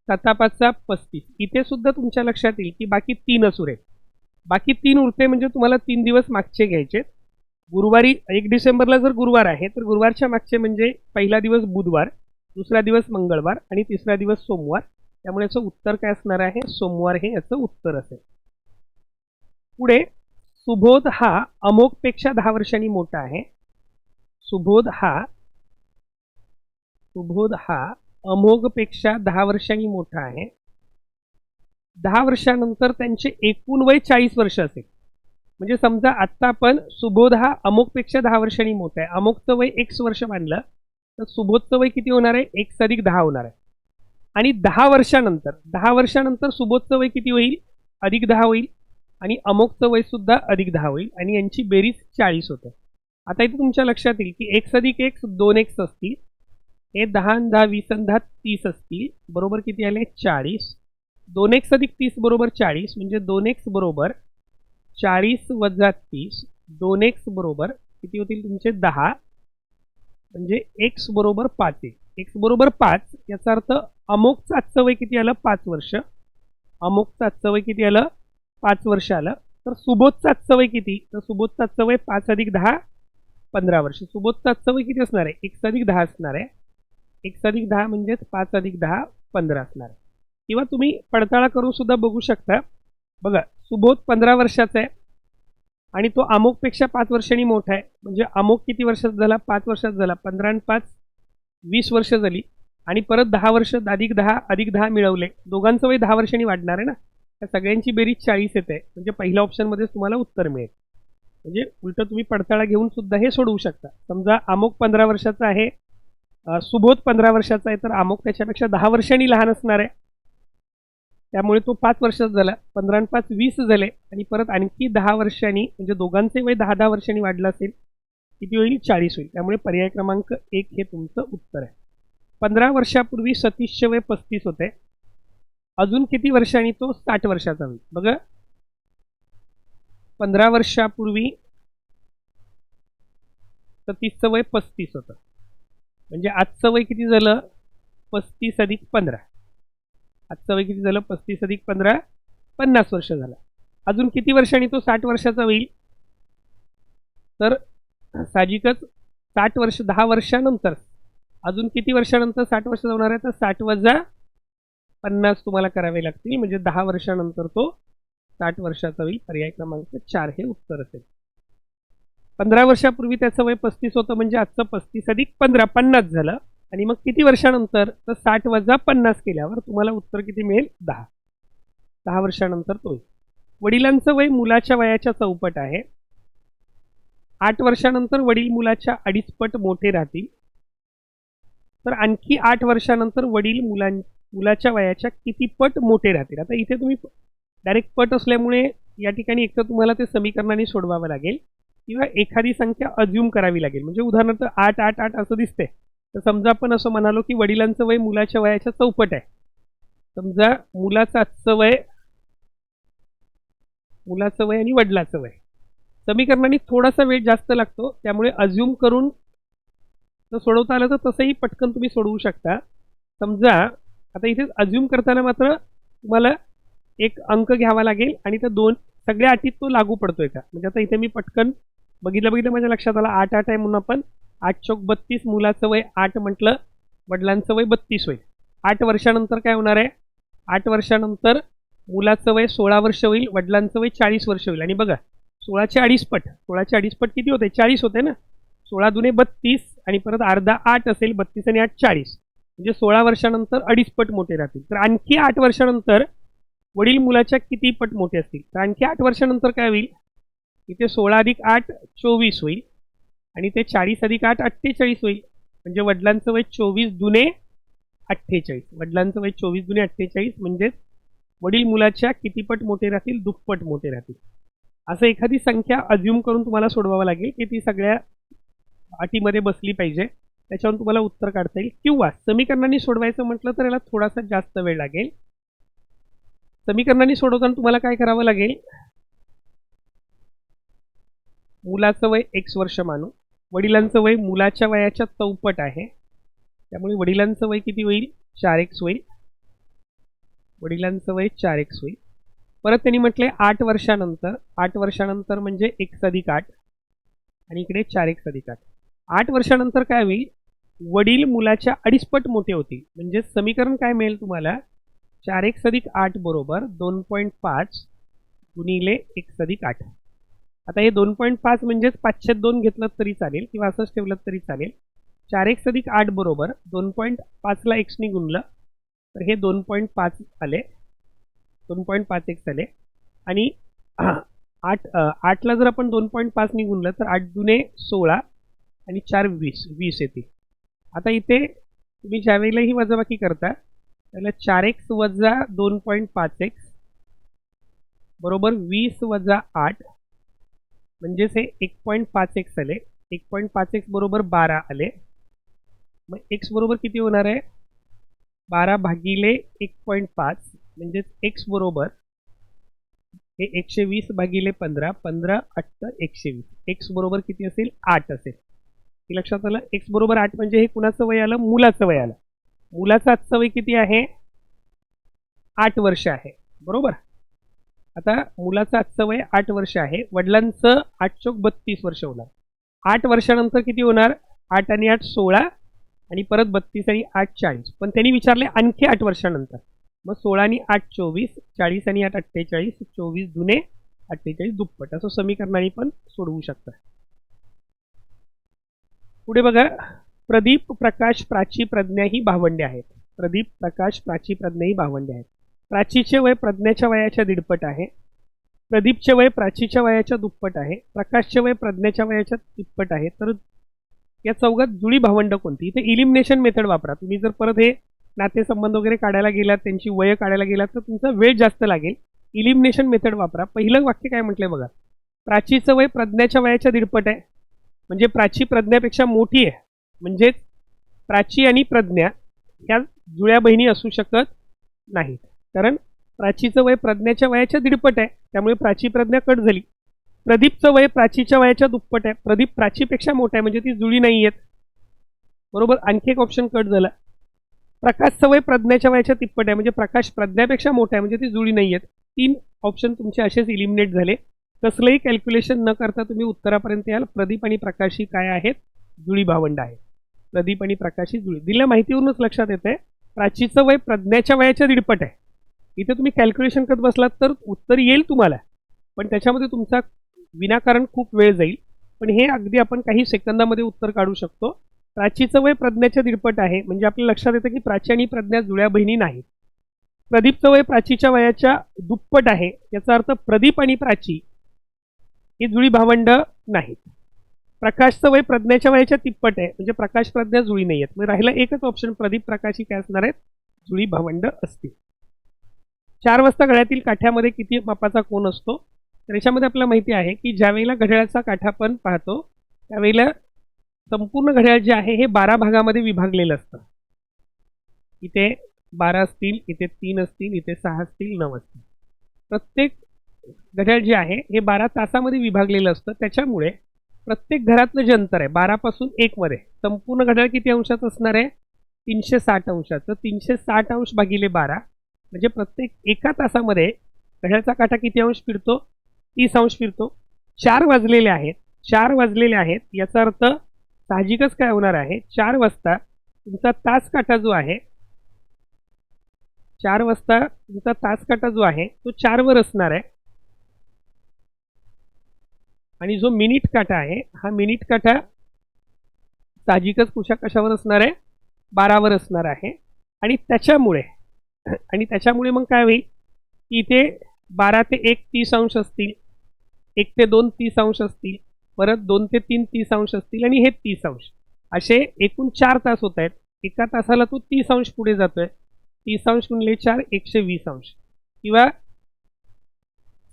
7 35. इथे सुद्धा तुमच्या लक्षात येईल की बाकी 3च उरेल. बाकी 3 उरते म्हणजे तुम्हाला 3 दिवस मागचे घ्यायचे. गुरुवारी 1 डिसेंबरला जर गुरुवार आहे तर गुरुवारच्या मागचे म्हणजे पहिला दिवस बुधवार, दुसरा दिवस मंगळवार आणि तिसरा दिवस सोमवार. त्यामुळे याचं उत्तर काय असणार आहे? सोमवार हे याचं उत्तर असेल. पुढे सुबोध हा अमोघपेक्षा 10 वर्षांनी मोठा आहे. सुबोध हा अमोघपेक्षा 10 वर्षांनी मोठा आहे. 10 वर्षानंतर त्यांचे एकूण वय 40 वर्ष असेल. म्हणजे समजा आत्ता आपण सुबोध हा अमोघपेक्षा 10 वर्षांनी मोठा आहे. अमोघचं वय x वर्ष मानलं तर सुबोधचं वय किती होणार आहे? x अधिक 10 होणार आहे. आणि 10 वर्षानंतर सुबोधचं वय किती होईल? अधिक 10 होईल. आणि अमोघचं वय सुद्धा अधिक 10 होईल आणि यांची बेरीज 40 होते. आता इथे तुमच्या लक्षात येईल की x अधिक x 2x असतील. हे 10 आणि 10 20 आणि 10 30 असतील. बरोबर किती आले? 40. 2x अधिक 30 बरोबर 40. म्हणजे 2x बरोबर 40 वजा 30. 2x बरोबर किती होतील तुमचे? 10. म्हणजे x बरोबर 5 आहे. x बरोबर 5 याचा अर्थ अमोघचं आजचं वय किती आलं? 5 वर्ष. अमोघचं आजचं वय किती आलं? 5 वर्ष आलं. तर सुबोधचं आजचं वय किती? तर सुबोधचं आजचं वय 5 अधिक 10 15 वर्ष. सुबोधचं आजचं वय किती असणार आहे? x अधिक 10 असणार आहे. x अधिक 10 म्हणजेच 5 अधिक 10 15 असणार आहे. किंवा तुम्ही पडताळा करून सुद्धा बघू शकता. बघा, सुबोध 15 वर्षाचा आहे आणि तो अमोघपेक्षा 5 वर्षांनी मोठा आहे. म्हणजे अमोघ किती वर्षात झाला? 5 वर्षात झाला. 15 आणि 5 20 वर्ष झाली. आणि परत 10 वर्ष अधिक 10 मिळवले. दोघांचं वय 10 वर्षांनी वाढणार आहे ना. त्या सगळ्यांची बेरीज 40 येते. म्हणजे पहिल्या ऑप्शनमध्येच तुम्हाला उत्तर मिळेल. म्हणजे उलटं तुम्ही पडताळा घेऊन सुद्धा हे सोडवू शकता. समजा अमोघ 15 वर्षाचा आहे, सुबोध 15 वर्षाचा आहे, तर अमोघ त्याच्यापेक्षा 10 वर्षांनी लहान असणार आहे. त्यामुळे तो 5 वर्षाचा झाला. 15 आणि 5 20 झाले आणि परत आणखी 10 वर्षांनी म्हणजे दोघांचे वय 10 वर्षांनी वाढलं असेल. किती होईल? 40 होईल. त्यामुळे पर्याय क्रमांक 1 हे तुमचं उत्तर आहे. 15 वर्षापूर्वी सतीशचे वय 35 होते. अजून किती वर्षांनी तो 60 वर्षाचा होईल? बघा, 15 वर्षापूर्वी सतीशचं वय 35 होतं. म्हणजे आजचं वय किती झालं? 35 अधिक 15. आजचं वय किती झालं? 35 अधिक 15 50 वर्ष झालं. अजून किती वर्षांनी तो 60 वर्षाचा होईल? तर साहजिकच 60 वर्ष 10 वर्षानंतर अजून किती वर्षानंतर 60 वर्ष होणार आहे? तर 60 वजा 50 तुम्हाला करावे लागतील. म्हणजे 10 वर्षानंतर तो 60 वर्षाचा होईल. पर्याय क्रमांक 4 हे उत्तर असेल. 15 वर्षापूर्वी त्याचं वय 35 होतं म्हणजे आजचं 35 अधिक 15 50 झालं. आणि मग किती वर्षानंतर? तर 60 वजा 50 केल्यावर तुम्हाला उत्तर किती मिळेल? 10. 10 वर्षानंतर तो होईल. वडिलांचं वय मुलाच्या वयाच्या चौपट आहे. 8 वर्षानंतर वडील मुलाच्या 2.5 पट मोठे राहतील. तर आणखी 8 वर्षानंतर वडील मुलाच्या वयाच्या किती पट मोठे राहतील? आता इथे तुम्ही डायरेक्ट पट असल्यामुळे या ठिकाणी एक तर तुम्हाला ते समीकरणाने सोडवावं लागेल किंवा एखादी संख्या अज्यूम करावी लागेल. म्हणजे उदाहरणार्थ 8 8 8 असं दिसते. तर समजा आपण असं म्हणालो की वडिलांचं वय मुलाच्या वयाच्या चौपट आहे. समजा मुलाचं आजचं वय आणि वडिलाचं वय. समीकरणाने थोडासा वेळ जास्त लागतो. त्यामुळे अज्यूम करून जर सोडवता आलं तर तसंही पटकन तुम्ही सोडवू शकता. समजा आता इथे अज्यूम करताना मात्र तुम्हाला एक अंक घ्यावा लागेल आणि त्या सगळ्या अटीत तो लागू पडतोय का? म्हणजे आता इथे मी पटकन बघितलं माझ्या लक्षात आलं 8 8 आहे म्हणून आपण 8 चौक 32 मुलाचं वय 8 म्हटलं, वडिलांचं वय 32 होईल. 8 वर्षानंतर काय होणार आहे? 8 वर्षानंतर मुलाचं वय 16 वर्ष होईल, वडिलांचं वय 40 वर्ष होईल. आणि बघा 16चे 2.5 पट किती होते? 40 होते ना. 16 दुने 32 आणि परत अर्धा 8 असेल. 32 आणि 8 40. म्हणजे 16 वर्षानंतर 2.5 पट मोठे राहतील. तर आणखी 8 वर्षानंतर वडील मुलाच्या किती पट मोठे असतील? तर आणखी 8 वर्षानंतर काय होईल? इथे 16 अधिक 8 24 होईल आणि ते 40 अधिक 8 48 होईल. म्हणजे वडिलांचं वय 24 दुने 48. वडिलांचं वय 24 दुने 48 म्हणजेच वडील मुलाच्या किती पट मोठे राहतील? दुप्पट मोठे राहतील. असं एखादी संख्या अज्यूम करून तुम्हाला सोडवावं लागेल की ती सगळ्या अटीमध्ये बसली पाहिजे. त्याच्यावरून तुम्हाला उत्तर काढता येईल. किंवा समीकरणांनी सोडवायचं म्हटलं तर याला थोडासा जास्त वेळ लागेल. समीकरणांनी सोडवताना तुम्हाला काय करावं लागेल? मुलाचं वय x वर्ष मानू. वडिलांचं वय मुलाच्या वयाच्या चौपट आहे. त्यामुळे वडिलांचं वय किती होईल? 4x होईल. वडिलांचं वय 4x होईल. परत त्यांनी म्हटले 8 वर्षानंतर, 8 वर्षानंतर म्हणजे x अधिक 8 आणि इकडे 4x अधिक 8. 8 वर्षानंतर काय होईल, वडील मुलाच्या अडीचपट मोठे होतील. म्हणजे समीकरण काय मिळेल तुम्हाला, 4x अधिक 8 बरोबर 2.5 गुणिले x अधिक 8. आता हे 2.5 म्हणजेच 5/2 घेतलं तरी चालेल किंवा असंच ठेवलं तरी चालेल. 4x अधिक 8 बरोबर 2.5ला x ने गुणलं तर हे 2.5 आले, 2.5x आले. आणि 8ला जर आपण 2.5 ने गुणलं तर 8 दुने 16 आणि 4 20 येतील. आता इथे तुम्ही ज्यावेळेला ही वजाबाकी करता त्याला 4x वजा 2.5x बरोबर 20 वजा 8 म्हणजेच हे 1.5x आले. 1.5x बरोबर 12 आले. मग x बरोबर किती होणार आहे, 12 भागिले 1.5 म्हणजेच x बरोबर हे 120 भागिले 15, 15 8 120. x बरोबर किती असेल, 8 असेल. हे लक्षात आलं. x बरोबर 8 म्हणजे हे कुणाचं वय आलं, मुलाचं वय आलं. मुलाचं आजचं वय किती आहे, 8 वर्ष आहे. बरोबर. आता मुलाचं आजचं वय 8 वर्ष आहे. वडिलांचं 8 चोक 32 वर्ष होणार. 8 वर्षानंतर किती होणार, 8 आणि 8 16 आणि परत 32 आणि 8 40. पण त्यांनी विचारले आणखी 8 वर्षानंतर. मग 16 आणि 8 24, 40 आणि 8 48, 24 दुने 48 दुप्पट. असं समीकरणाने पण सोडवू शकता. पुढे बघा, प्रदीप, प्रकाश, प्राची, प्रज्ञा ही भावंडे आहेत. प्रदीप, प्रकाश, प्राची, प्रज्ञा ही भावंडे आहेत. प्राचीचे वय प्रज्ञाच्या वयाच्या दीडपट आहे. प्रदीपचे वय प्राचीच्या वयाच्या दुप्पट आहे. प्रकाशचे वय प्रज्ञाच्या वयाच्या तिप्पट आहे. तर या चौघात जुळी भावंड कोणती. इथे इलिमिनेशन मेथड वापरा. तुम्ही जर परत हे नातेसंबंध वगैरे काढायला गेलात, त्यांची वय काढायला गेलात तर तुमचा वेळ जास्त लागेल. इलिमिनेशन मेथड वापरा. पहिलं वाक्य काय म्हटलंय बघा, प्राचीचं वय प्रज्ञाच्या वयाच्या दीडपट आहे. म्हणजे प्राची प्रज्ञापेक्षा मोठी आहे. म्हणजेच प्राची आणि प्रज्ञा ह्या जुळ्या बहिणी असू शकत नाहीत. कारण प्राचीचं वय प्रज्ञाच्या वयाच्या दीडपट आहे, त्यामुळे प्राची प्रज्ञा कट झाली. प्रदीपचं वय प्राचीच्या वयाच्या दुप्पट आहे. प्रदीप प्राचीपेक्षा मोठा आहे म्हणजे ती जुळी नाही आहेत. बरोबर. आणखी एक ऑप्शन कट झाला. प्रकाशचं वय प्रज्ञाच्या वयाच्या तिप्पट आहे म्हणजे प्रकाश प्रज्ञापेक्षा मोठा आहे म्हणजे ती जुळी नाही आहेत. 3 ऑप्शन तुमचे असेच इलिमिनेट झाले. कसलंही कॅल्क्युलेशन न करता तुम्ही उत्तरापर्यंत याल. प्रदीप आणि प्रकाशी काय आहेत, जुळी भावंड आहेत. प्रदीप आणि प्रकाशी जुळी. दिल्या माहितीवरूनच लक्षात येते प्राचीचं वय प्रज्ञाच्या वयाच्या दीडपट आहे. इथे तुम्ही कॅल्क्युलेशन करत बसलात तर उत्तर येईल तुम्हाला, पण त्याच्यामध्ये तुमचा विनाकारण खूप वेळ जाईल. पण हे अगदी आपण काही सेकंदामध्ये उत्तर काढू शकतो. प्राचीचं वय प्रज्ञाच्या दीडपट आहे म्हणजे आपल्या लक्षात येतं की प्राची आणि प्रज्ञा जुळ्या बहिणी नाहीत. प्रदीपचं वय प्राचीच्या वयाच्या दुप्पट आहे, याचा अर्थ प्रदीप आणि प्राची ही जुळी भावंड नाहीत. प्रकाशचं वय प्रज्ञाच्या वयाच्या तिप्पट आहे म्हणजे प्रकाश प्रज्ञा जुळी नाही आहेत. मग राहिला एकच ऑप्शन, प्रदीप प्रकाशी काय असणार आहेत, जुळी भावंड असतील. 4 वाजता घड्याळातील काठ्यामध्ये किती मापाचा कोन असतो. तर याच्यामध्ये आपल्याला माहिती आहे की ज्यावेळेला घड्याळाचा काठा आपण पाहतो त्यावेळेला संपूर्ण घड्याळ जे आहे हे 12 भागामध्ये विभागलेलं असतं. इथे 12 असतील, इथे 3 असतील, इथे 6 असतील, 9 असतील. प्रत्येक घड्याळ जे आहे हे 12 तासामध्ये विभागलेलं असतं. त्याच्यामुळे प्रत्येक घरातलं जे अंतर आहे 12 पासून 1 मध्ये संपूर्ण घड्याळ किती अंशात असणार आहे, 360 अंशाचं. 360 अंश भागिले 12 म्हणजे प्रत्येक एका तासामध्ये घड्याळाचा काठा किती अंश फिरतो, 30 अंश फिरतो. 4 वाजलेले आहेत, 4 वाजलेले आहेत याचा अर्थ साहजिकच काय होणार आहे, 4 वाजता तुमचा तास काठा जो आहे, 4 वाजता तुमचा तास काठा जो आहे तो 4 वर असणार आहे. आणि जो मिनिट काठा आहे हा मिनिट काठा साहजिकच कशावर असणार आहे, 12 वर असणार आहे. आणि त्याच्यामुळे मग काय होईल की इथे 12 ते 1 30 अंश असतील, 1 ते 2 30 अंश असतील, परत 2 ते 3 30 अंश असतील आणि हे 30 अंश. असे एकूण 4 तास होत आहेत. एका तासाला तो 30 अंश पुढे जातोय. 30 अंश गुणिले 4 120 अंश. किंवा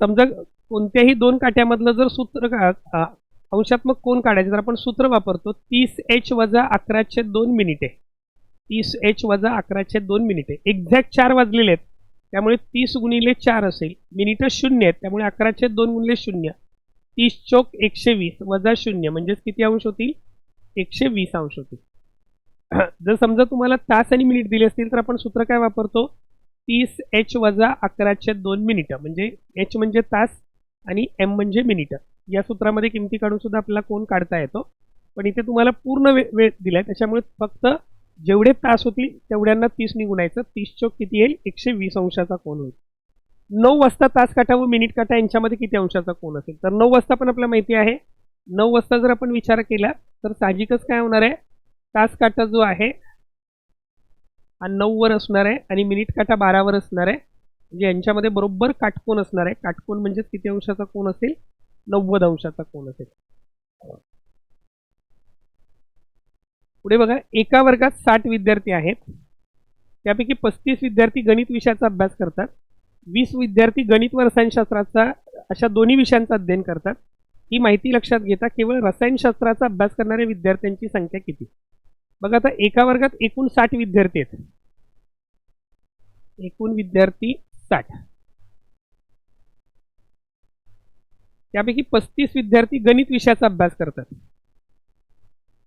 समजा कोणत्याही 2 काठ्यामधलं जर सूत्र अंशात्मक कोन काढायचं तर आपण सूत्र वापरतो 30h वजा 11/2 मिनिटे. 30h वजा 11/2 मिनिटे. एक्झॅक्ट 4 वाजलेले आहेत त्यामुळे 30 गुणिले 4 असेल. मिनिटं 0 आहेत त्यामुळे 11/2 गुणिले 0, 30 चोक 120 वजा 0 म्हणजेच किती अंश होतील, 120 अंश होतील. जर समजा तुम्हाला तास आणि मिनिट दिले असतील तर आपण सूत्र काय वापरतो, 30h वजा 11/2 म्हणजे h म्हणजे तास आणि m म्हणजे मिनिटं. या सूत्रामध्ये किमती काढून सुद्धा आपल्याला कोन काढता येतो, पण इथे तुम्हाला पूर्ण वेळ दिलाय, त्याच्यामुळे फक्त जेवढे तास होतील तेवढ्यांना 30 ने गुणायचं. 30 चोक किती येईल? 120 अंशाचा कोन होईल. 9 वाजता तास काटा व मिनिट काटा यांच्यामध्ये किती अंशाचा कोन असेल? तर 9 वाजता पण आपल्याला माहिती आहे. 9 वाजता जर आपण विचार केला तर साहजिकच काय होणार आहे? तास काटा जो आहे हा 9 वर असणार आहे आणि मिनिट काटा 12 वर असणार आहे. म्हणजे यांच्यामध्ये बरोबर काटकोन असणार आहे. काटकोन म्हणजे किती अंशाचा कोन असेल? 90 अंशाचा कोन असेल. पुढे बघा, एका वर्गात 60 विद्यार्थी आहेत. त्यापैकी 35 विद्यार्थी गणित विषयाचा अभ्यास करतात, 20 विद्यार्थी गणित व रसायनशास्त्राचा अशा दोन्ही विषयांचा अध्ययन करतात. ही माहिती लक्षात घेता केवळ रसायनशास्त्राचा अभ्यास करणाऱ्या विद्यार्थ्यांची संख्या किती? बघा, आता एका वर्गात एकूण 60 विद्यार्थी आहेत. एकूण विद्यार्थी 60. त्यापैकी 35 विद्यार्थी गणित विषयाचा अभ्यास करतात.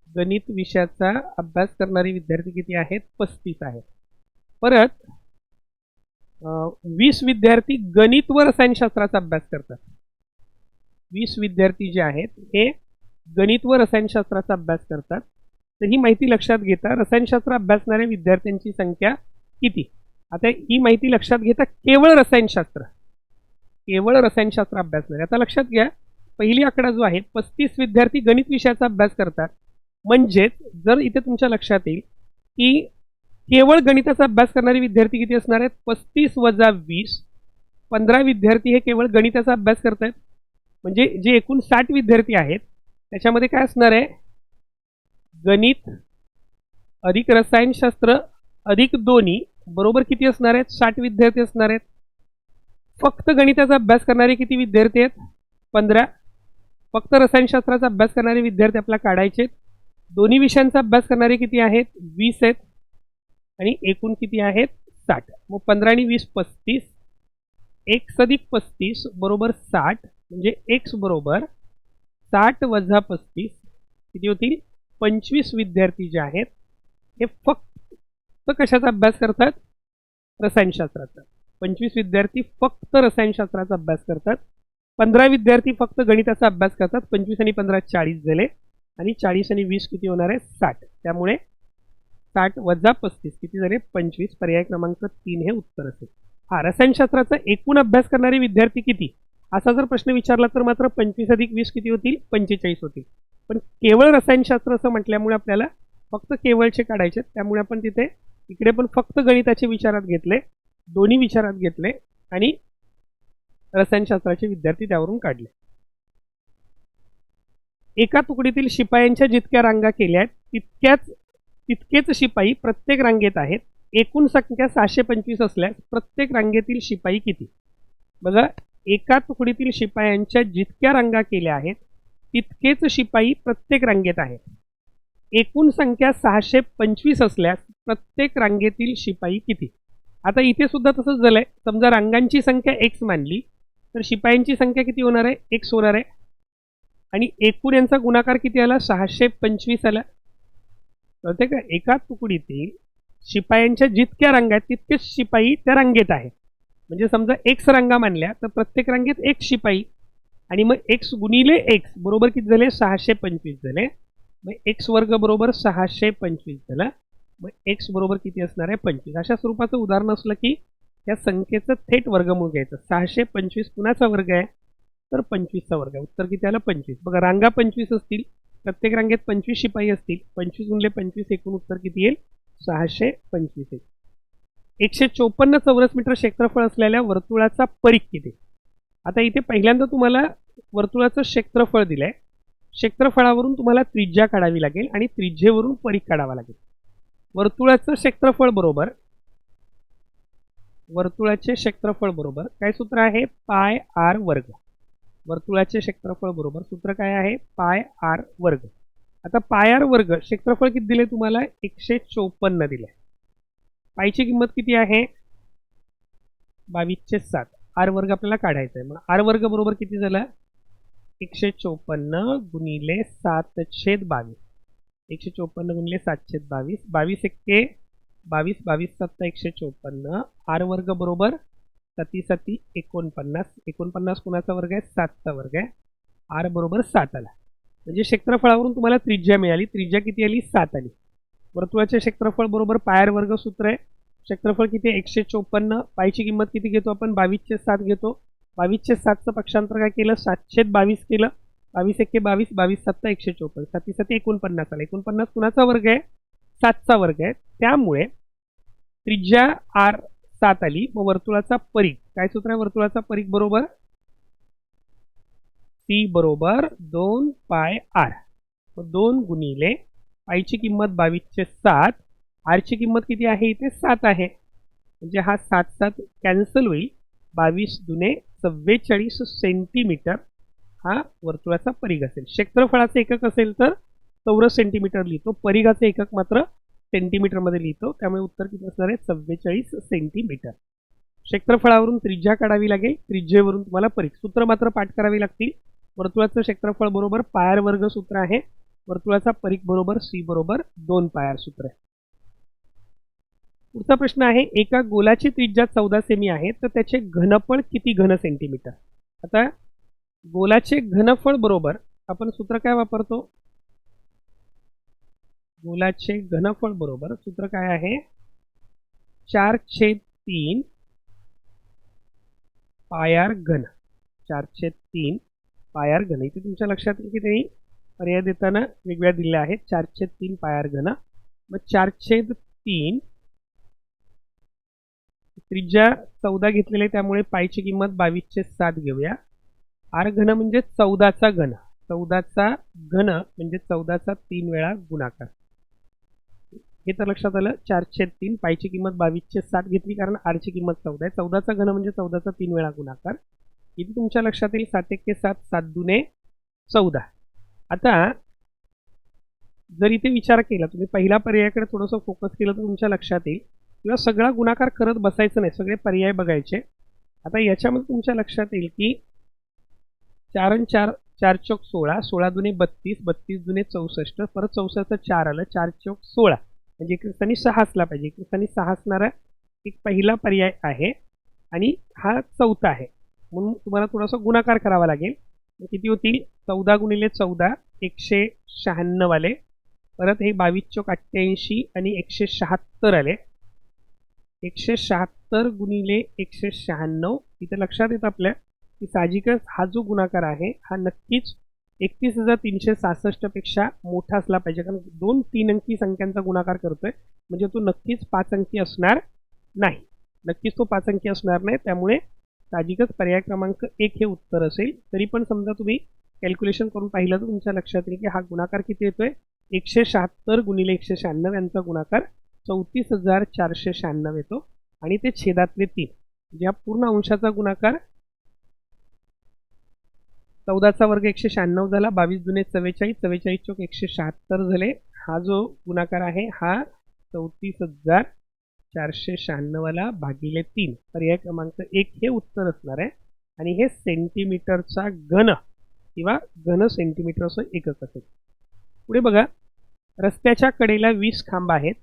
गणित विषयाचा अभ्यास करणारे विद्यार्थी किती आहेत? 35 आहेत. परत 20 विद्यार्थी गणित व रसायनशास्त्राचा अभ्यास करतात. 20 विद्यार्थी जे आहेत हे गणित व रसायनशास्त्राचा अभ्यास करतात. तर ही माहिती लक्षात घेता रसायनशास्त्र अभ्यासणाऱ्या विद्यार्थ्यांची संख्या किती? आता ही माहिती लक्षात घेता केवळ रसायनशास्त्र अभ्यासणारे. आता लक्षात घ्या, पहिली आकडा जो आहे 35 विद्यार्थी गणित विषयाचा अभ्यास करतात, म्हणजेच जर इथे तुमच्या लक्षात येईल की केवळ गणिताचा अभ्यास करणारे विद्यार्थी किती असणार आहेत? 35 वजा 20, 15 विद्यार्थी हे केवळ गणिताचा अभ्यास करतायत. म्हणजे जे एकूण 60 विद्यार्थी आहेत त्याच्यामध्ये काय असणार आहे? गणित अधिक रसायनशास्त्र अधिक दोन्ही बरोबर किती असणार आहेत? 60 विद्यार्थी असणार आहेत. फक्त गणिताचा अभ्यास करणारे किती विद्यार्थी आहेत? 15. फक्त रसायनशास्त्राचा अभ्यास करणारे विद्यार्थी आपल्याला काढायचे. दोन्ही विषयांचा अभ्यास करणारे किती आहेत? 20 आहेत. आणि एकूण किती आहेत? 60. मग 15 आणि 20 35. x अधिक 35 बरोबर 60. म्हणजे x बरोबर 60 वजा 35 किती होतील? 25 विद्यार्थी जे आहेत हे फक्त कशाचा अभ्यास करतात? रसायनशास्त्राचा. 25 विद्यार्थी फक्त रसायनशास्त्राचा अभ्यास करतात. 15 विद्यार्थी फक्त गणिताचा अभ्यास करतात. 25 आणि 15 40 झाले आणि 40 आणि 20 किती होणार आहे? 60. त्यामुळे 60 वजा 35 किती झाले? 25. पर्याय क्रमांक 3 हे उत्तर असेल. हा, रसायनशास्त्राचा एकूण अभ्यास करणारे विद्यार्थी किती असा जर प्रश्न विचारला तर मात्र 25 अधिक 20 किती होतील? 45 होतील. पण केवळ रसायनशास्त्र असं म्हटल्यामुळे आपल्याला फक्त केवळचे काढायचे, त्यामुळे आपण तिथे इकडे पण फक्त गणिताचे विचारात घेतले, दोन्ही विचारात घेतले आणि रसायनशास्त्राचे विद्यार्थी त्यावरून काढले. एका तुकडीतील शिपायांच्या जितक्या रांगा केल्या आहेत तितकेच शिपाई प्रत्येक रांगेत आहेत. एकूण संख्या 625 असल्यास प्रत्येक रांगेतील शिपाई किती? बघा, एका तुकडीतील शिपायांच्या जितक्या रांगा केल्या आहेत तितकेच शिपाई प्रत्येक रांगेत आहेत. एकूण संख्या 625 असल्यास प्रत्येक रांगेतील शिपाई किती? आता इथे सुद्धा तसंच झालंय. समजा रांगांची संख्या x मानली तर शिपायांची संख्या किती होणार आहे? x होणार आहे. आणि एकूण यांचा गुणाकार किती आला? 625 आला. कळते का? एका तुकडीतील शिपायांच्या जितक्या रांगा आहेत तितकेच शिपाई त्या रांगेत आहे. म्हणजे समजा x रांगा मानल्या तर प्रत्येक रांगेत एक शिपाई आणि मग x गुणिले x बरोबर किती झाले? 625 झाले. मग x वर्ग बरोबर 625 झाला. मग x बरोबर किती असणार आहे? 25. अशा स्वरूपाचं उदाहरण असलं की त्या संख्येचं थेट वर्गमूळ घ्यायचं. 625 कुणाचा वर्ग आहे? तर 25चा वर्ग आहे. उत्तर किती आलं? 25. बघा, रांगा 25 असतील, प्रत्येक रांगेत 25 शिपाई असतील. 25 गुणिले 25 एकूण उत्तर किती येईल? 625 येईल. 154 चौरस मीटर क्षेत्रफळ असलेल्या वर्तुळाचा परिघ किती? आता इथे पहिल्यांदा तुम्हाला वर्तुळाचं क्षेत्रफळ दिलंय. क्षेत्रफळावरून तुम्हाला त्रिज्या काढावी लागेल आणि त्रिज्येवरून परिघ काढावा लागेल. वर्तुळाचे क्षेत्रफळ बरोबर काय सूत्र आहे? पाय आर वर्ग. वर्तुळाचे क्षेत्रफळ बरोबर सूत्र काय आहे? पाय आर वर्ग. आता पाय आर वर्ग क्षेत्रफळ किती दिले तुम्हाला? 154 दिले. पायची किंमत किती आहे? 22/7. आर वर्ग आपल्याला काढायचा आहे. मग आर वर्ग बरोबर किती झाला? 154 गुणिले 7/22. 154 गुणिले 7/22. 22 एक्के 22 22 7 154, आर वर्ग बरोबर 7 7 49, 49 कोणाचा वर्ग आहे 7चा वर्ग आहे, आर बरोबर 7 आला. म्हणजे क्षेत्रफळावरून तुम्हाला त्रिज्या मिळाली, त्रिज्या किती आली 7 आली. वर्तुळाचे क्षेत्रफळ बरोबर पायर वर्ग सूत्र आहे. क्षेत्रफळ किती 154, पायची किंमत किती घेतो आपण 22/7 घेतो. 22/7चं पक्षांतर काय केलं 7/22 केलं. 22 1 22, 22 7 154, 7 7 49 आला. 49 कुणाचा वर्ग आहे 7चा वर्ग आहे. त्यामुळे त्रिज्या आर 7 आली. मग वर्तुळाचा परिघ काय सूत्र आहे, वर्तुळाचा परिघ बरोबर सी बरोबर 2 पाय आर. 2 गुणिले पायची किंमत 22/7, आरची किंमत किती आहे इथे 7 आहे. म्हणजे हा 7 7 कॅन्सल होईल. 22 दुने 44 सेंटीमीटर हा वर्तुळाचा परिघ असेल. क्षेत्रफळाचे एकक असेल तर चौरस सेंटीमीटर लिहितो, परिघाचे एकक मात्र सेंटीमीटरमध्ये लिहितो. त्यामुळे उत्तर किती असणार आहे 44 सेंटीमीटर. क्षेत्रफळावरून त्रिज्या काढावी लागेल, त्रिज्येवरून तुम्हाला परिघ. सूत्र मात्र पाठ करावी लागतील. वर्तुळाचं क्षेत्रफळ बरोबर पायर वर्ग सूत्र आहे, वर्तुळाचा परिघ बरोबर सी बरोबर 2 पायर सूत्र आहे. पुढचा प्रश्न आहे, एका गोलाची त्रिज्या 14 सेमी आहे तर त्याचे घनफळ किती घन सेंटीमीटर. आता गोलाचे घनफळ बरोबर आपण सूत्र काय वापरतो, गोलाचे घनफळ बरोबर सूत्र काय आहे 4/3 पायार घन. 4/3 पायार घन. इथे तुमच्या लक्षात येईल की त्यांनी पर्याय देताना वेगळ्या दिल्या आहेत. 4/3 पायार घन. मग 4/3 त्रिज्या 14 घेतलेले त्यामुळे पायची किंमत 22/7 घेऊया. आर घन म्हणजे 14चा घन, 14चा घन म्हणजे 14चा 3 वेळा गुणाकार. हे तर लक्षात आलं. 4/3 पायची किंमत 22/7 घेतली कारण आरची किंमत 14 आहे. 14चा घन म्हणजे 14चा 3 वेळा गुणाकार. इथे तुमच्या लक्षात येईल 7 1 7, 7 2 14. आता जर इथे विचार केला तुम्ही पहिल्या पर्यायाकडे थोडंसं फोकस केलं तर तुमच्या लक्षात येईल किंवा सगळा गुणाकार करत बसायचं नाही, सगळे पर्याय बघायचे. आता याच्यामध्ये तुमच्या लक्षात येईल की 4 आणि 4 4 चौक 16, 16 दुने 32, 32 दुने 64, परत 64चं 4 आलं, 4 चौक 16 म्हणजे एक स्थानी 6 असला पाहिजे. एक स्थानी 6 असणारा एक पहिला पर्याय आहे आणि हा चौथा आहे, म्हणून तुम्हाला थोडासा गुणाकार करावा लागेल. किती होतील 14 गुणिले 14 196 आले. परत हे 22 चौक 88 आणि 176 आले. 176 गुणिले 196 इथे लक्षात येतं आपल्या की साहजिकच हा जो गुणाकार आहे हा नक्कीच 31,366 पेक्षा मोठा असला पाहिजे, कारण 2 3 अंकी संख्यांचा गुणाकार करतोय म्हणजे तो नक्कीच 5 अंकी असणार नाही. नक्कीच तो 5 अंकी असणार नाही. त्यामुळे साहजिकच पर्याय क्रमांक 1 हे उत्तर असेल. तरी पण समजा तुम्ही कॅल्क्युलेशन करून पाहिलं तर तुमच्या लक्षात येईल की हा गुणाकार किती येतोय 176 गुणिले 196 यांचा गुणाकार 34,496 येतो आणि ते छेदातले 3 म्हणजे हा पूर्ण अंशाचा गुणाकार 14चा वर्ग 196 झाला, 22 दुने 44, 44 चौक 176 झाले. हा जो गुणाकार आहे हा 34,496 वाला भागिले 3 पर्याय क्रमांक 1 हे उत्तर असणार आहे आणि हे सेंटीमीटरचा घन किंवा घन सेंटीमीटरचं एकक असेल. पुढे बघा, रस्त्याच्या कडेला 20 खांब आहेत.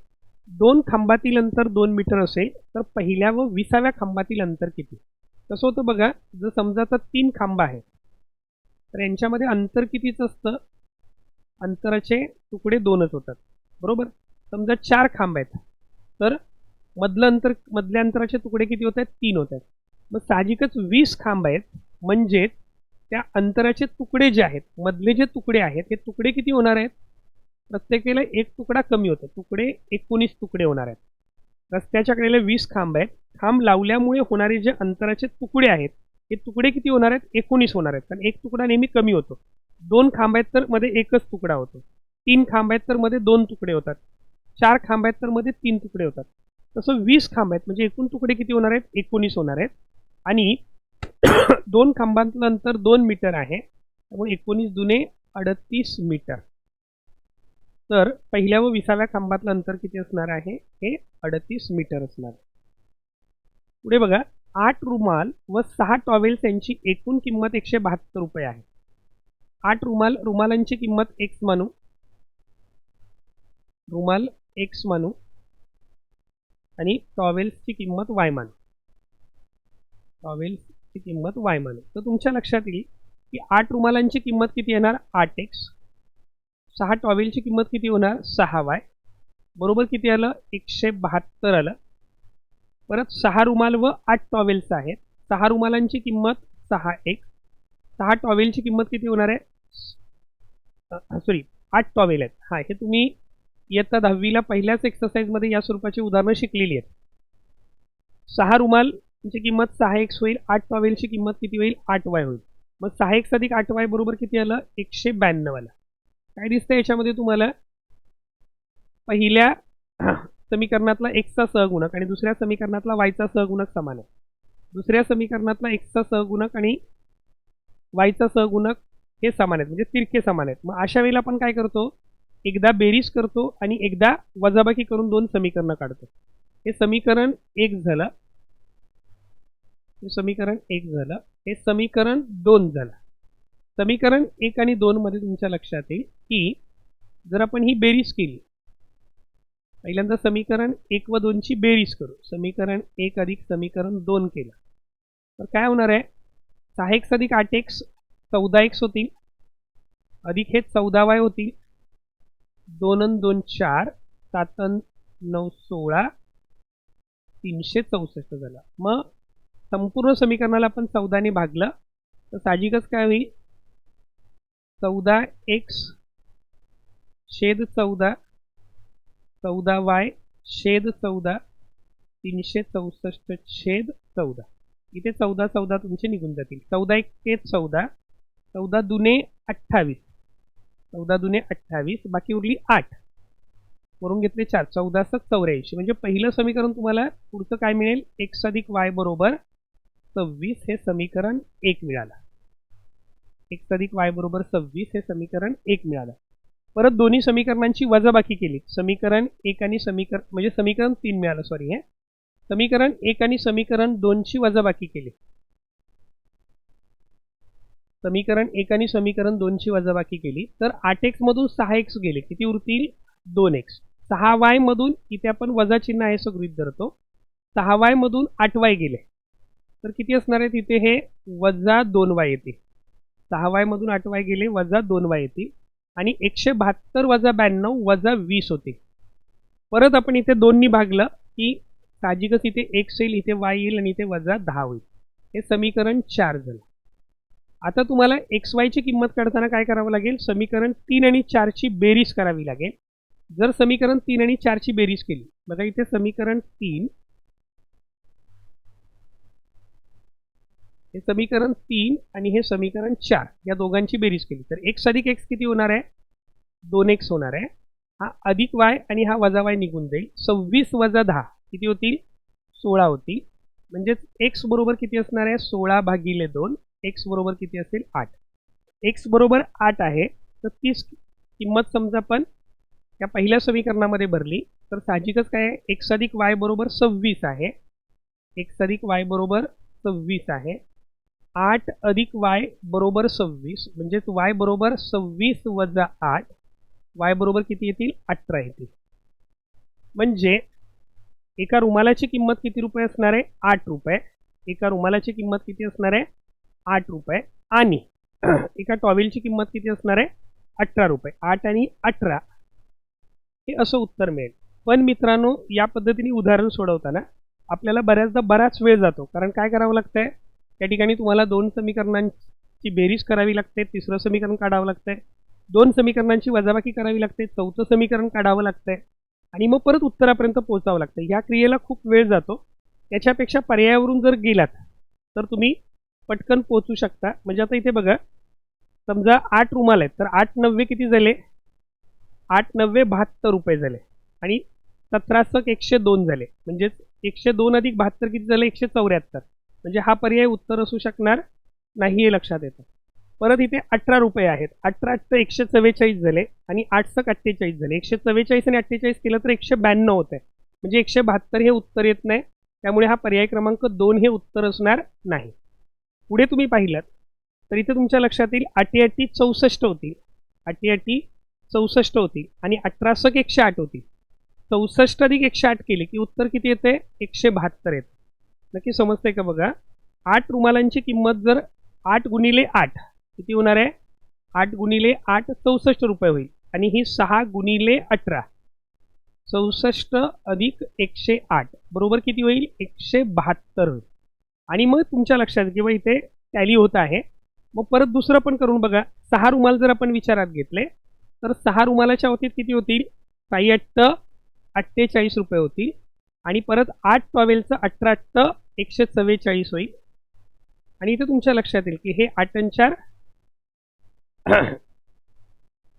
2 खांबातील अंतर 2 मीटर असेल तर पहिल्या व 20व्या खांबातील अंतर किती. कसं होतं बघा, जर समजा आता 3 खांब आहेत तर यांच्यामध्ये अंतर कितीच असतं, अंतराचे तुकडे 2च होतात बरोबर. समजा 4 खांब आहेत तर मधल्या अंतराचे तुकडे किती होत आहेत 3 होत आहेत. मग साहजिकच 20 खांब आहेत म्हणजे त्या अंतराचे तुकडे जे आहेत, मधले जे तुकडे आहेत हे तुकडे किती होणार आहेत, प्रत्येकाला एक तुकडा कमी होतो, तुकडे 19 तुकडे होणार आहेत. रस्त्याच्या कडेला 20 खांब आहेत, खांब लावल्यामुळे होणारे जे अंतराचे तुकडे आहेत हे तुकडे किती होणार आहेत 19 होणार आहेत, कारण एक तुकडा नेहमी कमी होतो. 2 खांब आहेत तर मध्ये एकच तुकडा होतो, 3 खांब आहेत तर मध्ये 2 तुकडे होतात, 4 खांब आहेत तर मध्ये 3 तुकडे होतात. तसं 20 खांब आहेत म्हणजे एकूण तुकडे किती होणार आहेत 19 होणार आहेत आणि 2 खांबांतलं अंतर 2 मीटर आहे, त्यामुळे 19 दुने 38 मीटर. तर पहिल्या व 20व्या खांबातलं अंतर किती असणार आहे हे 38 मीटर असणार. पुढे बघा, 8 रुमाल व 6 टॉवेल्स यांची एकूण किंमत 172 रुपये आहे. 8 रुमालांची किंमत x मानू, रुमाल x मानू आणि टॉवेल्सची किंमत वाय मानू. टॉवेल्सची किंमत वाय मानू. तर तुमच्या लक्षात येईल की 8 रुमालांची किंमत किती येणार 8x, 6 टॉवेलची किंमत किती होणार 6y, बरोबर किती आलं 172 आलं. परत 6 रुमाल व 8 टॉवेल्स आहेत. 6 रुमालांची किंमत 6x, 6 टॉवेलची किंमत किती होणार आहे सॉरी 8 टॉवेल आहेत. हां, हे तुम्ही इयत्ता 10वीला पहिल्याच एक्सरसाइजमध्ये या स्वरूपाची उदाहरणं शिकलेली आहेत. 6 रुमालची किंमत 6x होईल, 8 टॉवेलची किंमत किती होईल 8y होईल. मग 6x अधिक 8y बरोबर किती आलं 192 आलं. काय दिसतं याच्यामध्ये तुम्हाला पहिल्या समीकरणातला एक्सचा सहगुणक आणि दुसऱ्या समीकरणातला वायचा सहगुणक समान आहे. दुसऱ्या समीकरणातला एक्सचा सहगुणक आणि वायचा सहगुणक हे समान आहेत, म्हणजे तिरके समान आहेत. मग अशा वेळेला आपण काय करतो एकदा बेरीज करतो आणि एकदा वजाबाकी करून दोन समीकरणं काढतो. हे समीकरण 1 झालं, हे समीकरण 1 झालं, हे समीकरण 2 झालं. समीकरण 1 आणि 2 मध्ये तुमच्या लक्षात येईल की जर आपण ही बेरीज केली, पहिल्यांदा समीकरण 1 व 2 ची बेरीज करू. समीकरण 1 अधिक समीकरण 2 केलं तर काय होणार आहे 6x अधिक 8x 14x होतील, अधिक हे 14y होतील, 2 आणि 2 4, 7 आणि 9 16, 364 झालं. मग संपूर्ण समीकरणाला आपण 14 ने भागलं तर साहजिकच काय होईल 14x छेद 14, 14y छेद 14, 364 छेद 14. इथे 14 14 तुमचे निघून जातील. 14 1 14, 14 दुने 28, 14 दुने 28, बाकी उरली 8, वरून घेतले 4, 14 84. म्हणजे पहिलं समीकरण तुम्हाला पुढचं काय मिळेल x अधिक y बरोबर 26 हे समीकरण 1 मिळालं. x अधिक y बरोबर 26 हे समीकरण 1 मिळालं. परत दोन्ही समीकरणांची वजाबाकी केली. समीकरण 1 आणि म्हणजे समीकरण 3 मिळालं, सॉरी, हे समीकरण 1 आणि समीकरण 2 ची वजाबाकी केली. समीकरण 1 आणि समीकरण 2 ची वजाबाकी केली तर 8x मधून 6x गेले, किती उरतील 2x. 6y मधून इथे आपण वजा चिन्ह आहे असं गृहीत धरतो, 6y मधून 8y गेले तर किती असणार आहे तिथे हे वजा 2y येते. 6y मधून 8y गेले वजा 2y येते आणि 172 वजा 92 वजा 20 होते. परत आपण इथे 2 नी भागलं की साहजिकच इथे x येईल, इथे y येईल आणि इथे वजा 10 होईल. हे समीकरण 4 झालं. आता तुम्हाला xy ची किंमत काढताना काय करावं लागेल समीकरण 3 आणि 4 ची बेरीज करावी लागेल. जर समीकरण 3 आणि 4 ची बेरीज केली, बघा इथे समीकरण 3, हे समीकरण 3 आणि हे समीकरण 4 या दोघांची बेरीज केली तर x अधिक x किती होणार आहे 2x होणार आहे. हा अधिक y आणि हा वजा y निघून जाईल. 26 वजा 10 किती होतील 16 होतील. म्हणजेच x बरोबर किती असणार आहे 16 भागिले 2, x बरोबर किती असेल 8. x बरोबर 8 आहे तर तीच किंमत समजा आपण या पहिल्या समीकरणामध्ये भरली तर साहजिकच काय आहे x अधिक y बरोबर 26 आहे. x अधिक y बरोबर 26 आहे. 8 अधिक y बरोबर 26, म्हणजेच y बरोबर 26 वजा 8, y बरोबर किती येतील 18 येतील. म्हणजे एका रुमालाची किंमत किती रुपये असणार आहे 8 रुपये. एका रुमालाची किंमत किती असणार आहे 8 रुपये आणि एका टॉवेलची किंमत किती असणार आहे 18 रुपये. 8 आणि 18 हे असं उत्तर मिळेल. पण मित्रांनो या पद्धतीने उदाहरण सोडवताना आपल्याला बऱ्याचदा बराच वेळ जातो, कारण काय करावं लागतंय त्या ठिकाणी तुम्हाला दोन समीकरणांची बेरीज करावी लागते, तिसरं समीकरण काढावं लागतंय, दोन समीकरणांची वजाबाकी करावी लागते, चौथं समीकरण काढावं लागतंय आणि मग परत उत्तरापर्यंत पोहोचावं लागतं. या क्रियेला खूप वेळ जातो. याच्यापेक्षा पर्यायावरून जर गेलात तर तुम्ही पटकन पोहोचू शकता. म्हणजे आता इथे बघा समजा 8 रुमाल आहेत तर 8 9 किती झाले 8 9 72 रुपये झाले आणि 17 102 झाले. म्हणजेच 102 अधिक 72 किती झाले 174. म्हणजे हा पर्याय उत्तर असू शकणार नाही हे लक्षात येतं. परत इथे 18 रुपये आहेत. 18 8 144 झाले आणि 8 48 झाले. 144 आणि 48 केलं तर 192 होत आहे. म्हणजे 172 हे उत्तर येत नाही. त्यामुळे हा पर्याय क्रमांक 2 हे उत्तर असणार नाही. पुढे तुम्ही पाहिलात तर इथे तुमच्या लक्षात येईल 8 8 64 होतील, 8 8 64 होतील आणि 18 108 होतील. 64 अधिक 108 केले की उत्तर किती येते 172 येते. नक्की समजतंय का बघा. 8 रुमालांची किंमत जर 8 गुणिले 8 किती होणार आहे 8 गुणिले 8 64 रुपये होईल आणि ही 6 गुणिले 18 64 अधिक 108 बरोबर किती होईल 172 होईल. आणि मग तुमच्या लक्षात किंवा इथे टॅली होत आहे. मग परत दुसरं पण करून बघा. 6 रुमाल जर आपण विचारात घेतले तर 6 रुमालाच्या बाबतीत किती होतील 6 48 रुपये होतील आणि परत 8 टॉवेलचं 18 144 होईल. आणि इथे तुमच्या लक्षात येईल की हे 8 आणि 4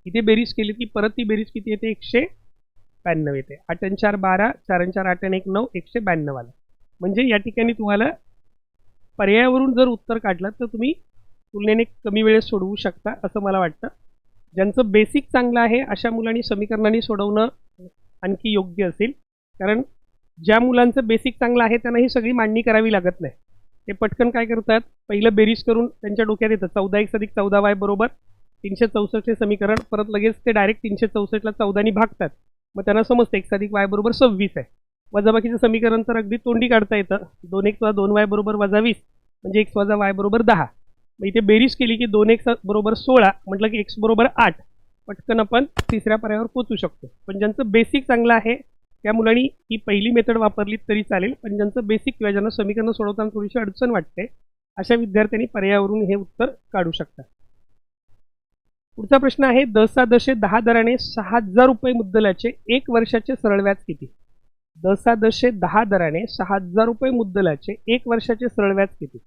इथे बेरीज केली की परत ती बेरीज किती येते 192 येते. 8 आणि 4 12 4 आणि 4 8 आणि 1 9 192 आलं. म्हणजे या ठिकाणी तुम्हाला पर्यायावरून जर उत्तर काढलं तर तुम्ही तुलनेने कमी वेळेत सोडवू शकता असं मला वाटतं. ज्यांचं बेसिक चांगलं आहे अशा मुलांनी समीकरणांनी सोडवणं आणखी योग्य असेल. कारण ज्या मुलांचं बेसिक चांगलं आहे त्यांना ही सगळी मांडणी करावी लागत नाही. ते पटकन काय करतात पहिलं बेरीज करून त्यांच्या डोक्यात येतं 14x अधिक 14y बरोबर 364 हे समीकरण. परत लगेच ते डायरेक्ट 364ला 14नी भागतात. मग त्यांना समजतं x अधिक y बरोबर 26 आहे. वजाबाकीचं समीकरण तर अगदी तोंडी काढता येतं. 2x + 2y बरोबर -20 म्हणजे x - y बरोबर 10. मग इथे बेरीज केली की 2x बरोबर 16 म्हटलं की x बरोबर 8. पटकन आपण तिसऱ्या पर्यायावर पोहोचू शकतो. पण ज्यांचं बेसिक चांगलं आहे त्या मुलांनी ही पहिली मेथड वापरली तरी चालेल. पण ज्यांचं बेसिक किंवा ज्यांना समीकरण सोडवताना थोडीशी अडचण वाटते अशा विद्यार्थ्यांनी पर्यायावरून हे उत्तर काढू शकतात. पुढचा प्रश्न आहे 10 दराने 6000 रुपये मुद्दलाचे 1 वर्षाचे सरळ व्याज किती. 10 दराने 6000 रुपये मुद्दलाचे 1 वर्षाचे सरळ व्याज किती.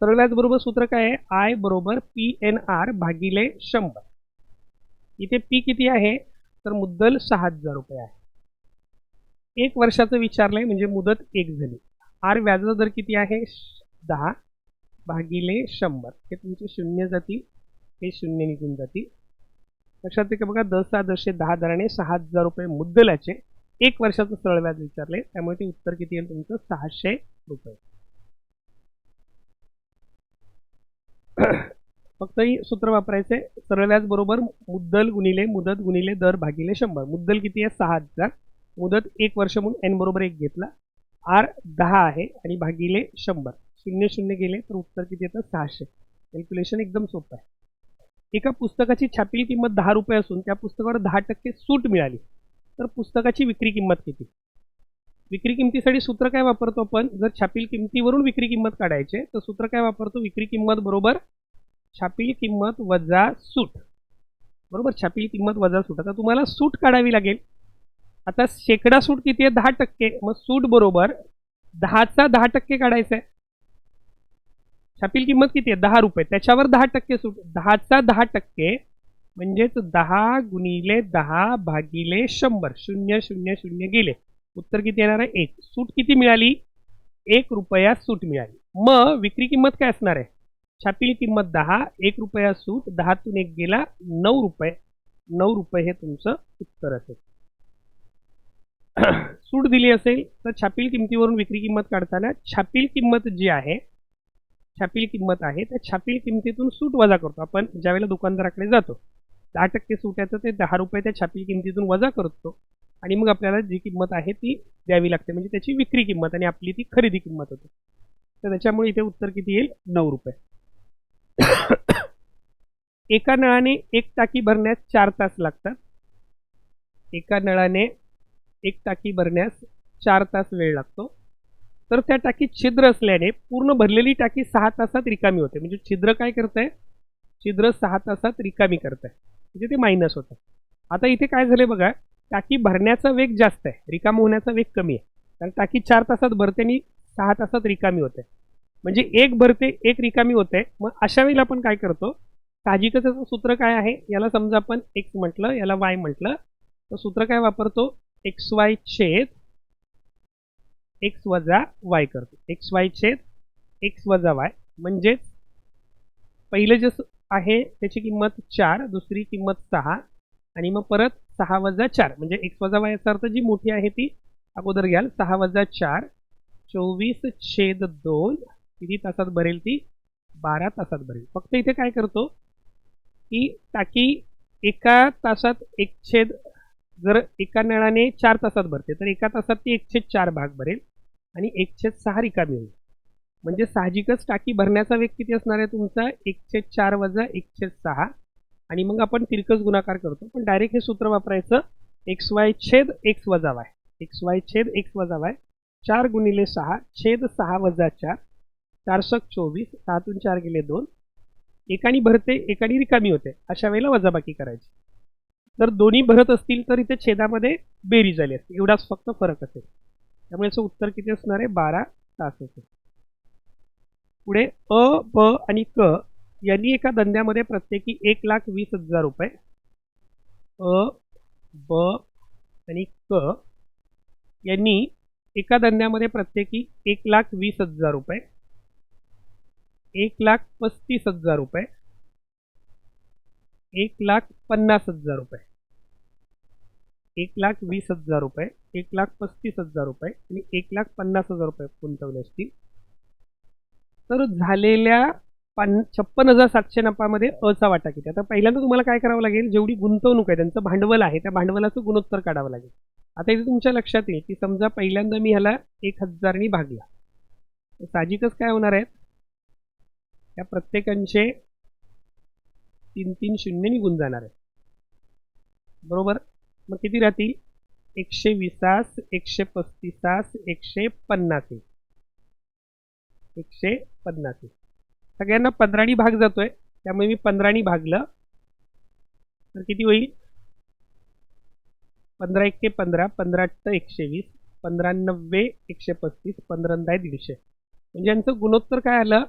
सरळ व्याज बरोबर सूत्र काय आहे I बरोबर PNR भागिले 100. इथे P किती आहे तर मुद्दल 6000 रुपये आहे. 1 वर्षाचं विचारलंय म्हणजे मुदत 1 झाली. R व्याजाचा दर किती आहे 10 भागिले 100. हे तुमचे शून्य जातील हे शून्य निघून जातील. लक्षात आहे का बघा 10 दराने 6000 रुपये मुद्दलाचे 1 वर्षाचं सरळ व्याज विचारले त्यामुळे ते उत्तर किती येईल तुमचं 600 रुपये. फक्त ही सूत्र वापरायचे. सरळ व्याज बरोबर मुद्दल गुणिले मुदत गुणिले दर भागिले 100. मुद्दल किती आहे 6000 मुदत 1 वर्ष म्हणून n बरोबर 1 घेतला. R 10 आहे आणि भागिले 100 शून्य शून्य गेले तर उत्तर किती येतं 600. कॅल्क्युलेशन एकदम सोपं आहे. एका पुस्तकाची छापील किंमत 10 रुपये असून त्या पुस्तकावर 10% सूट मिळाली तर पुस्तकाची विक्री किंमत किती. विक्री किंमतीसाठी सूत्र काय वापरतो आपण जर छापील किंमतीवरून विक्री किंमत काढायचे तर सूत्र काय वापरतो विक्री किंमत बरोबर छापील किंमत वजा सूट बरोबर. छापील किंमत वजा सूट. आता तुम्हाला सूट काढावी लागेल. आता शेकडा सूट किती आहे 10%. मग सूट बरोबर 10चा 10% काढायचा आहे. छापील किंमत किती आहे 10 रुपये त्याच्यावर 10% सूट 10चा 10% म्हणजेच 10 गुणिले 10 भागिले 100 शून्य शून्य शून्य गेले उत्तर किती येणार आहे 1. सूट किती मिळाली 1 रुपया सूट मिळाली. मग विक्री किंमत काय असणार आहे छापील किंमत 10 1 रुपया सूट 10तून 1 गेला 9 रुपये. 9 रुपये हे तुमचं उत्तर असेल. सूट दिली असेल तर छापील किंमतीवरून विक्री किंमत काढताना छापील किंमत जी आहे छापील किंमत आहे त्या छापील किंमतीतून सूट वजा करतो. आपण ज्यावेळेला दुकानदाराकडे जातो 10% सूट याचं ते 10 रुपये त्या छापील किंमतीतून वजा करतो आणि मग आपल्याला जी किंमत आहे ती द्यावी लागते म्हणजे त्याची विक्री किंमत आणि आपली ती खरेदी किंमत होते. तर त्याच्यामुळे इथे उत्तर किती येईल 9 रुपये. एका नळाने 1 टाकी भरण्यास 4 तास लागतात. एका नळाने 1 टाकी भरण्यास 4 तास वेळ लागतो. तर त्या टाकीत छिद्र असल्याने पूर्ण भरलेली टाकी 6 तासात रिकामी होते. म्हणजे छिद्र काय करतंय छिद्र 6 तासात रिकामी करतंय म्हणजे ते मायनस होतं. आता इथे काय झालंय बघा टाकी भरण्याचा वेग जास्त आहे रिकाम होण्याचा वेग कमी आहे. कारण टाकी 4 तासात भरते आणि 6 तासात रिकामी होते म्हणजे 1 भरते 1 रिकामी होते. मग अशा वेळेला आपण काय करतो साहजिकच त्याचं सूत्र काय आहे याला समजा आपण x म्हटलं याला y म्हटलं तर सूत्र काय वापरतो xy छेद x वजा y करतो. xy छेद x वजा y म्हणजेच पहिलं जे आहे त्याची किंमत 4 दुसरी किंमत 6 आणि मग परत 6 वजा 4 म्हणजे x वजा y याचा अर्थ जी मोठी आहे ती अगोदर घ्याल 6 वजा 4 24/2 किती तासात भरेल ती 12 तासात भरेल. फक्त इथे काय करतो की टाकी एका तासात 1/2 जर एका नळाने 4 तासात भरते तर एका तासात ती 1/4 भाग भरेल आणि 1/6 रिकामी होईल. म्हणजे साहजिकच टाकी भरण्याचा वेग किती असणार आहे तुमचा 1/4 वजा 1/6 आणि मग आपण तिरकस गुणाकार करतो पण डायरेक्ट हे सूत्र वापरायचं xy छेद x वजा y xy छेद x वजा y 4 गुणिले 6 छेद 6 वजा 4 424 6तून 4 गेले 2 एकानी भरते एकानी रिकामी होते अशा वेळेला वजाबाकी करायची. जर दोन्ही भरत असतील तर इथे छेदामध्ये बेरीज झाली असते एवढाच फक्त फरक असेल. त्यामुळे याचं उत्तर किती असणार आहे 12 तास असेल. पुढे अ ब आणि क यांनी एका धंद्यामध्ये प्रत्येकी 1,20,000 रुपये अ ब आणि क यांनी एका धंद्यामध्ये प्रत्येकी 1,20,000 रुपये 1,35,000 रुपये 1,50,000 रुपये 1,20,000 रुपये 1,35,000 रुपये आणि 1,50,000 रुपये गुंतवले असतील तर झालेल्या 56,700 नफामध्ये अचा वाटा किती. आता पहिल्यांदा तुम्हाला काय करावं लागेल जेवढी गुंतवणूक आहे त्यांचं भांडवल आहे त्या भांडवलाचं गुणोत्तर काढावं लागेल. आता इथे तुमच्या लक्षात येईल की समजा पहिल्यांदा मी ह्याला 1,000 भागला तर साहजिकच काय होणार आहेत त्या प्रत्येकांचे 3-3 शून्य निघून जाणार आहे बरोबर. मग किती राहतील 120 135 150 150 सगळ्यांना 15 भाग जातोय त्यामुळे मी 15 भागलं तर किती होईल 15 1 15 15 8 120 15 90 135 15 150 म्हणजे यांचं गुणोत्तर काय आलं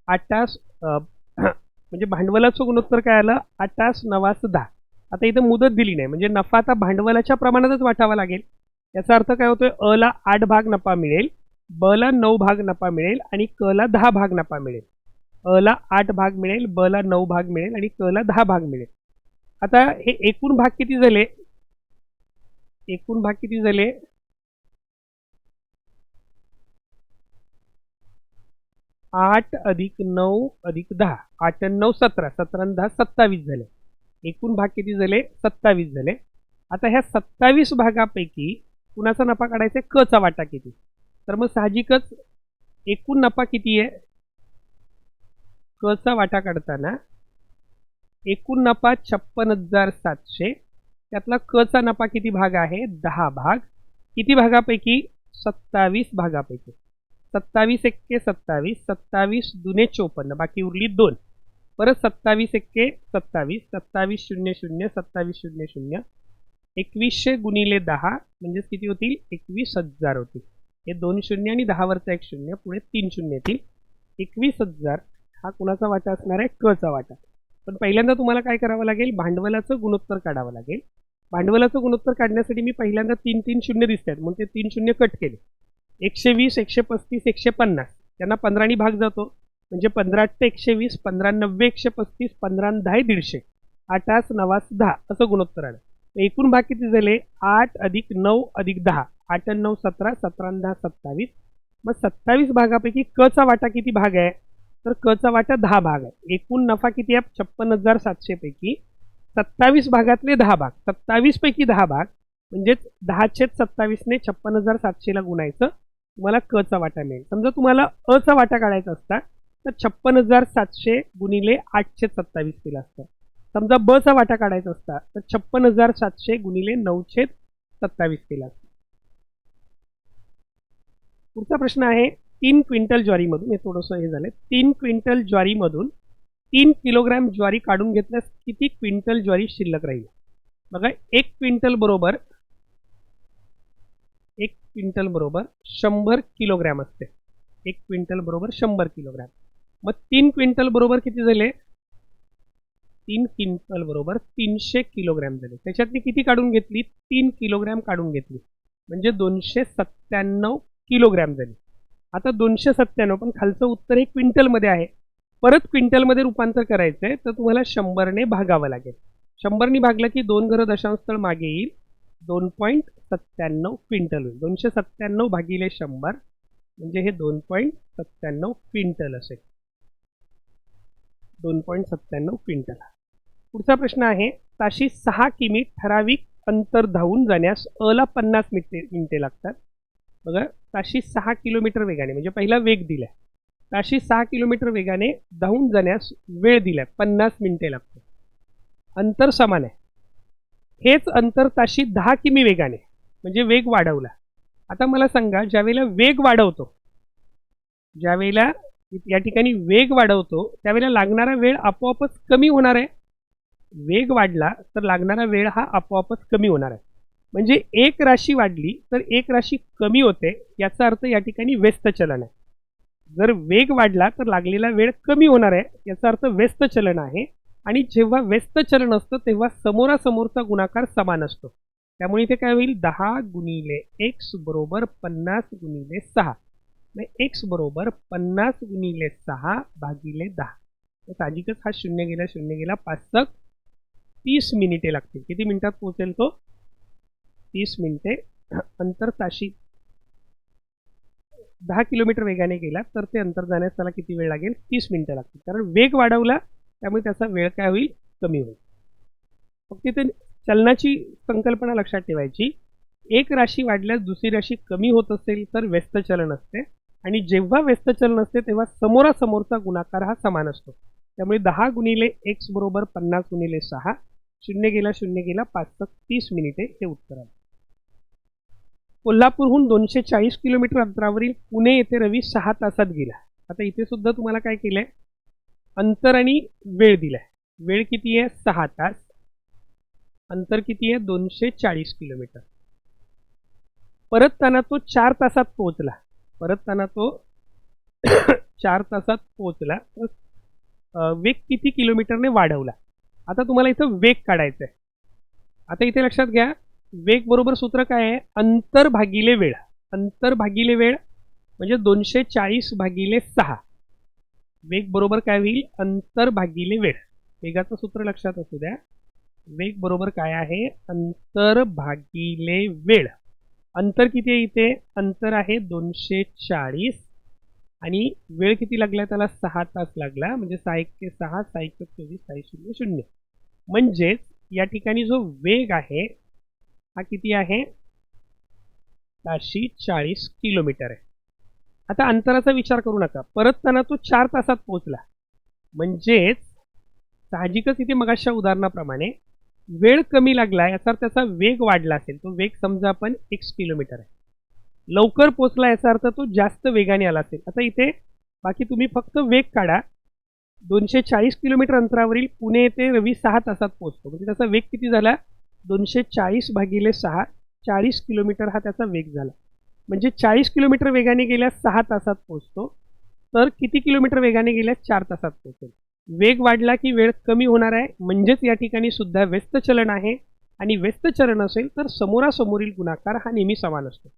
8 म्हणजे भांडवलाचं गुणोत्तर काय आलं 8 9 10. आता इथं मुदत दिली नाही म्हणजे नफा आता भांडवलाच्या प्रमाणातच वाटावा लागेल. याचा अर्थ काय होतोय अ ला 8 भाग नफा मिळेल ब ला 9 भाग नफा मिळेल आणि क ला 10 भाग नफा मिळेल. अ ला 8 भाग मिळेल ब ला 9 भाग मिळेल आणि क ला 10 भाग मिळेल. आता हे एकूण भाग किती झाले एकूण भाग किती झाले 8 अधिक 9 अधिक 10 8 आणि 9 17 17 आणि 10 27 झाले. एकूण भाग किती झाले 27 झाले. आता ह्या 27 भागापैकी कुणाचा नफा काढायचा क चा वाटा किती तर मग साहजिकच एकूण नफा किती आहे क चा वाटा काढताना एकूण नफा 56,700 त्यातला क चा नफा किती भाग आहे 10 भाग किती भागापैकी 27 भागापैकी 27 एक्के 27 27 दुने 54 बाकी उरली 2 परत 27 एक्के 27 27 शून्य शून्य 27 शून्य शून्य 2100 गुणिले 10 म्हणजेच किती होतील 21,000 होतील. हे 2 शून्य आणि 10 वरचा 1 शून्य पुढे 3 शून्य येतील 21,000 हा कुणाचा वाटा असणार आहे क चा वाटा. पण पहिल्यांदा तुम्हाला काय करावं लागेल भांडवलाचं गुणोत्तर काढावं लागेल. भांडवलाचं गुणोत्तर काढण्यासाठी मी पहिल्यांदा 3-3 शून्य दिसत आहेत म्हणून ते 3 शून्य कट केले 120 135 150 त्यांना 15 भाग जातो म्हणजे 15 8 120 15 90 135 15 10 150 8 9 10 असं गुणोत्तर आलं. एकूण भाग किती झाले 8 अधिक 9 अधिक 10 8 9 17 17 10 27 मग 27 भागापैकी क चा वाटा किती भाग आहे तर क चा वाटा 10 भाग आहे. एकूण नफा किती आहे 56,700 पैकी 27 भागातले 10 भाग 27 पैकी 10 भाग म्हणजेच 10/27 ने 56,700 ला गुणायचं तुम्हाला क चा वाटा मिळेल. समजा तुम्हाला अ चा वाटा काढायचा असता तर 56,700 गुणिले 8/27 केला असतं. समजा ब चा वाटा काढायचा असता तर 56,700 गुणिले 9/27 केला असता. पुढचा प्रश्न आहे 3 क्विंटल ज्वारीमधून हे थोडंसं हे झालं 3 क्विंटल ज्वारीमधून 3 किलोग्रॅम ज्वारी काढून घेतल्यास किती क्विंटल ज्वारी शिल्लक राहील. बघा 1 क्विंटल बरोबर 100 किलोग्रॅम असते. 1 क्विंटल बरोबर 100 किलोग्रॅम. मग 3 क्विंटल बरोबर किती झाले 3 क्विंटल बरोबर 300 किलोग्रॅम झाले. त्याच्यातली किती काढून घेतली 3 किलोग्रॅम काढून घेतली म्हणजे 297 किलोग्रॅम झाली. आता 297 पण खालचं उत्तर हे क्विंटलमध्ये आहे. परत क्विंटलमध्ये रूपांतर करायचं आहे तर तुम्हाला 100 ने भागावं लागेल. 100 ने भागलं की 2 घरं दशांश स्थळ मागे येईल 2.97 क्विंटल होईल. 297 भागिले 100 म्हणजे हे 2.97 क्विंटल असेल 2.97 क्विंटल. पुढचा प्रश्न आहे ताशी 6 किमी ठराविक अंतर धावून जाण्यास अला 50 मिनिटे लागतात. बघा, ताशी 6 किलोमीटर वेगाने, म्हणजे पहिला वेग दिलाय, ताशी 6 किलोमीटर वेगाने धावून जाण्यास वेळ दिलाय 50 मिनिटे लागतात. अंतर समान आहे. हेच अंतर ताशी 10 किमी वेगाने, म्हणजे वेग वाढवला. आता मला सांगा, ज्यावेळेला वेग वाढवतो, ज्यावेळेला या ठिकाणी वेग वाढवतो त्यावेळेला लागणारा वेळ आपोआपच कमी होणार आहे. वेग वाढला तर लागणारा वेळ हा आपोआपच कमी होणार आहे. म्हणजे एक राशी वाढली तर एक राशी कमी होते, याचा अर्थ या ठिकाणी व्यस्त चलन आहे. जर वेग वाढला तर लागलेला वेळ कमी होणार आहे, याचा अर्थ व्यस्त चलन आहे. आणि जेव्हा व्यस्त चलन असतं तेव्हा समोरासमोरचा गुणाकार समान असतो. त्यामुळे इथे काय होईल, 10 गुणिले x बरोबर 50 गुणिले 6. x बरोबर 50 गुणिले 6 भागिले 10. तर साहजिकच हा शून्य गेला 5 30 मिनिटे लागतील. किती मिनिटात पोहोचेल तो? 30 मिनिटे. अंतर ताशी 10 किलोमीटर वेगाने गेला तर ते अंतर जाण्यास त्याला किती वेळ लागेल? 30 मिनिटं लागतील. कारण वेग वाढवला त्यामुळे त्याचा वेळ काय होईल? कमी होईल. फक्त इथे चलनाची संकल्पना लक्षात ठेवायची. एक राशी वाढल्यास दुसरी राशी कमी होत असेल तर व्यस्त चलन असते, आणि जेव्हा व्यस्त चलन असते तेव्हा समोरासमोरचा गुणाकार हा समान असतो. त्यामुळे 10 गुणिले x बरोबर 50 गुणिले 6. शून्य गेला 5 30 मिनिटे हे उत्तर आहे. कोल्हापूरहून 240 किलोमीटर अंतरावरील पुणे येथे रवी 6 तासात गेला. आता इथे सुद्धा तुम्हाला काय केलंय, अंतर आणि वेळ दिलाय. वेळ किती आहे? 6 तास. अंतर किती आहे? 240 किलोमीटर. परतताना तो 4 तासात पोहोचला. परतताना तो 4 तासात पोहोचला तर वेग किती किलोमीटरने वाढवला? आता तुम्हाला इथं वेग काढायचा आहे. आता इथे लक्षात घ्या, वेग बरोबर सूत्र काय आहे? अंतर भागिले वेळ. अंतर भागिले वेळ म्हणजे 240 भागिले 6. वेग बरोबर काय होईल? अंतर भागिले वेळ. वेगाचं सूत्र लक्षात असू द्या. वेग बरोबर काय आहे? अंतर भागिले वेळ. अंतर किती आहे इथे? अंतर आहे 240 आणि वेळ किती लागला? त्याला 6 तास लागला. म्हणजे 6 1 6, 6 1 24, 6 0 0. म्हणजेच या ठिकाणी जो वेग आहे हा किती आहे? ताशी 40 किलोमीटर आहे. आता अंतराचा विचार करू नका. परतताना तो 4 तासात पोहोचला. म्हणजेच साहजिकच इथे मगाच्या उदाहरणाप्रमाणे वेळ कमी लागला याचा अर्थ त्याचा वेग वाढला असेल. तो वेग समजा आपण x किलोमीटर आहे. लवकर पोहोचला याचा अर्थ तो जास्त वेगाने आला असेल. आता इथे बाकी तुम्ही फक्त वेग काढा. 240 किलोमीटर अंतरावरील पुणे येथे रवी 6 तासात पोहोचतो. म्हणजे त्याचा वेग किती झाला? 240 भागिले 6. 40 किलोमीटर हा त्याचा वेग झाला. म्हणजे 40 किलोमीटर वेगाने गेल्यास 6 तासात पोहोचतो. तर किती किलोमीटर वेगाने गेल्यास 4 तासात पोहोचेल. वेग वाढला की वेळ कमी होणार आहे. म्हणजेच या ठिकाणी सुद्धा व्यस्त चलन आहे. आणि व्यस्त चलन असेल तर समोरासमोरील गुणाकार हा नेहमी समान असतो.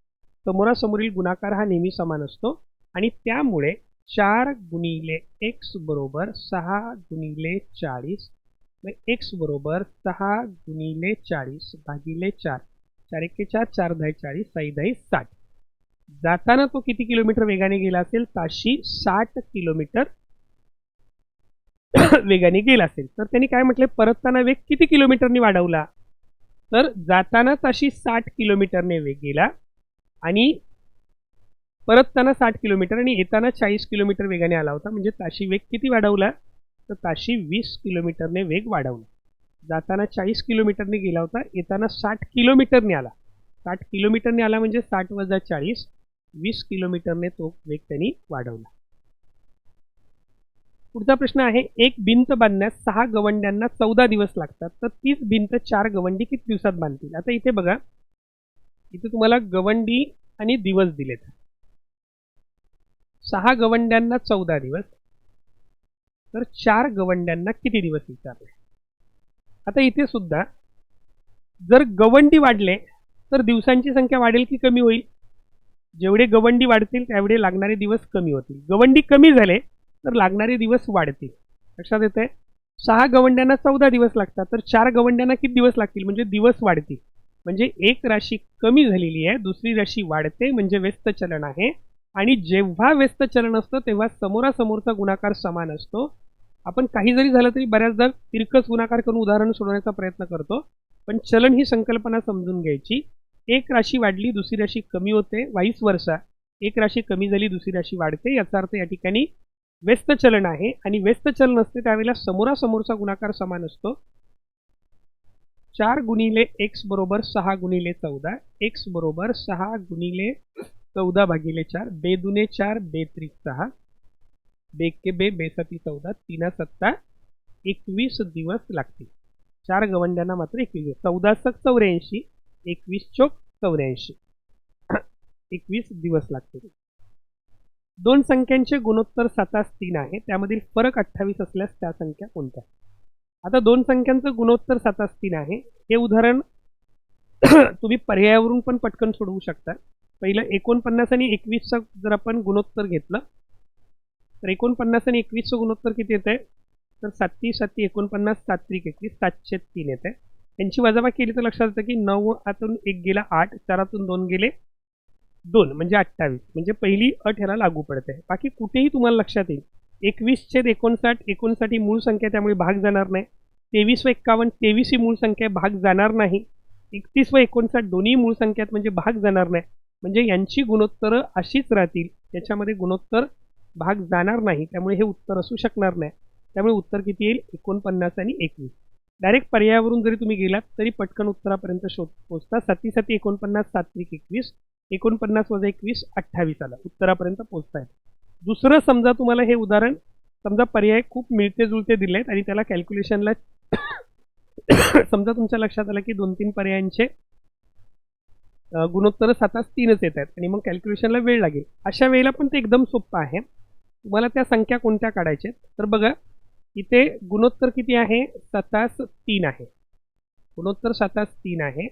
समोरासमोरील गुणाकार हा नेहमी समान असतो. आणि त्यामुळे 4 गुणिले x बरोबर 6 गुणिले 40. x बरोबर 6 गुणिले 40 भागिले 4. 4 1 4, 4 10 40, 6 10 60. जाताना तो किती किलोमीटर वेगाने गेला असेल? ताशी 60 किलोमीटर वेगाने गेला असेल. तर त्यांनी काय म्हटले? परतताना वेग किती किलोमीटरने वाढवला? तर जाताना ताशी 60 किलोमीटरने वेग गेला आणि परतताना 60 किलोमीटर आणि येताना 40 किलोमीटर वेगाने आला होता. म्हणजे ताशी वेग किती वाढवला? तर ताशी 20 किलोमीटरने वेग वाढवला. जाताना 40 किलोमीटरने गेला होता, येताना 60 किलोमीटरने आला. 60 किलोमीटरने आला म्हणजे 60 वजा 40, 20 किलोमीटरने तो वेग त्यांनी वाढवला. पुढचा प्रश्न आहे, एक भिंत बांधण्यास 6 गवंड्यांना 14 दिवस लागतात, तर तीच भिंत 4 गवंडी किती दिवसात बांधतील? आता इथे बघा, इथे तुम्हाला गवंडी आणि दिवस दिलेत. 6 गवंड्यांना 14 दिवस, तर 4 गवंड्यांना किती दिवस विचारले? आता इथे सुद्धा जर गवंडी वाढले तर दिवसांची संख्या वाढेल की कमी होईल? जेवढे गवंडी वाढतील तेवढे लागणारे दिवस कमी होतील. गवंडी कमी झाले तर लागणारे दिवस वाढतील. लक्षात येतंय? 6 गवंड्यांना 14 दिवस लागतात, तर 4 गवंड्यांना किती दिवस लागतील? म्हणजे दिवस वाढतील. म्हणजे एक राशी कमी झालेली आहे, दुसरी राशी वाढते, म्हणजे व्यस्त चलन आहे. आणि जेव्हा व्यस्त चलन असतं तेव्हा समोरासमोरचा गुणाकार समान असतो. आपण काही जरी झालं तरी बऱ्याचदा तिरकस गुणाकार करून उदाहरण सोडवण्याचा प्रयत्न करतो. पण चलन ही संकल्पना समजून घ्यायची. एक राशी वाढली दुसरी राशी कमी होते, वाईस वर्षा. एक राशी कमी झाली दुसरी राशी वाढते, याचा अर्थ या ठिकाणी व्यस्त चलन आहे. आणि व्यस्त चलन असते त्यावेळेला समोरासमोरचा गुणाकार समान असतो. 4 गुणिले x बरोबर 6 गुणिले 14. x बरोबर 6 गुणिले 14 भागिले 4. बे दुने 4, बे त्रिक 6, बेके बे, बेसती 14, 3 सत्ता 21 दिवस लागतील. 4 गवंड्यांना मात्र 21 दिवस. 14 सक 84, 21 चोक 84, 21 दिवस लागतील. दोन संख्यांचे गुणोत्तर 7:3 आहे. त्यामधील फरक 28 असल्यास त्या संख्या कोणत्या? आता दोन संख्यांचं गुणोत्तर 7:3 आहे. हे उदाहरण तुम्ही पर्यायावरून पण पटकन सोडवू शकता. पहिलं 49 आणि 21चं जर आपण गुणोत्तर घेतलं तर 49 आणि 21चं गुणोत्तर किती येत आहे? तर 7 7 49, 7 त्रिक 21, 7/3 येत आहे. यांची वजाबाकी केली तर लक्षात येतं की 9 आतून 1 गेला 8, 4 2 गेले 2, म्हणजे 28. म्हणजे पहिली अट ह्याला लागू पडते. बाकी कुठेही तुम्हाला लक्षात येईल 21/59, 59 ही मूळ संख्या त्यामुळे भाग जाणार नाही. 23/51, 23 ही मूळ संख्या भाग जाणार नाही. 31/59 दोन्ही मूळ संख्यात म्हणजे भाग जाणार नाही. म्हणजे यांची गुणोत्तरं अशीच राहतील, त्याच्यामध्ये गुणोत्तर भाग जाणार नाही. त्यामुळे हे उत्तर असू शकणार नाही. त्यामुळे उत्तर किती येईल? 49 आणि 21. डायरेक्ट पर्यायावरून जरी तुम्ही गेलात तरी पटकन उत्तरापर्यंत पोहोचता. 7 7 49, 7 त्रिक 21, 49 वजा 21 28 आला. उत्तरापर्यंत पोहोचताय. दुसरं समजा तुम्हाला हे उदाहरण समजा पर्याय खूप मिळते जुळते दिले आहेत आणि त्याला कॅल्क्युलेशनला समजा तुमच्या लक्षात आलं की 2-3 पर्यायांचे गुणोत्तर 7:3च येत आहेत आणि मग कॅल्क्युलेशनला वेळ लागेल. अशा वेळेला पण ते एकदम सोपं आहे. तुम्हाला त्या संख्या कोणत्या काढायच्या? तर बघा इथे गुणोत्तर किती आहे? 7:3 आहे. गुणोत्तर 7:3 आहे.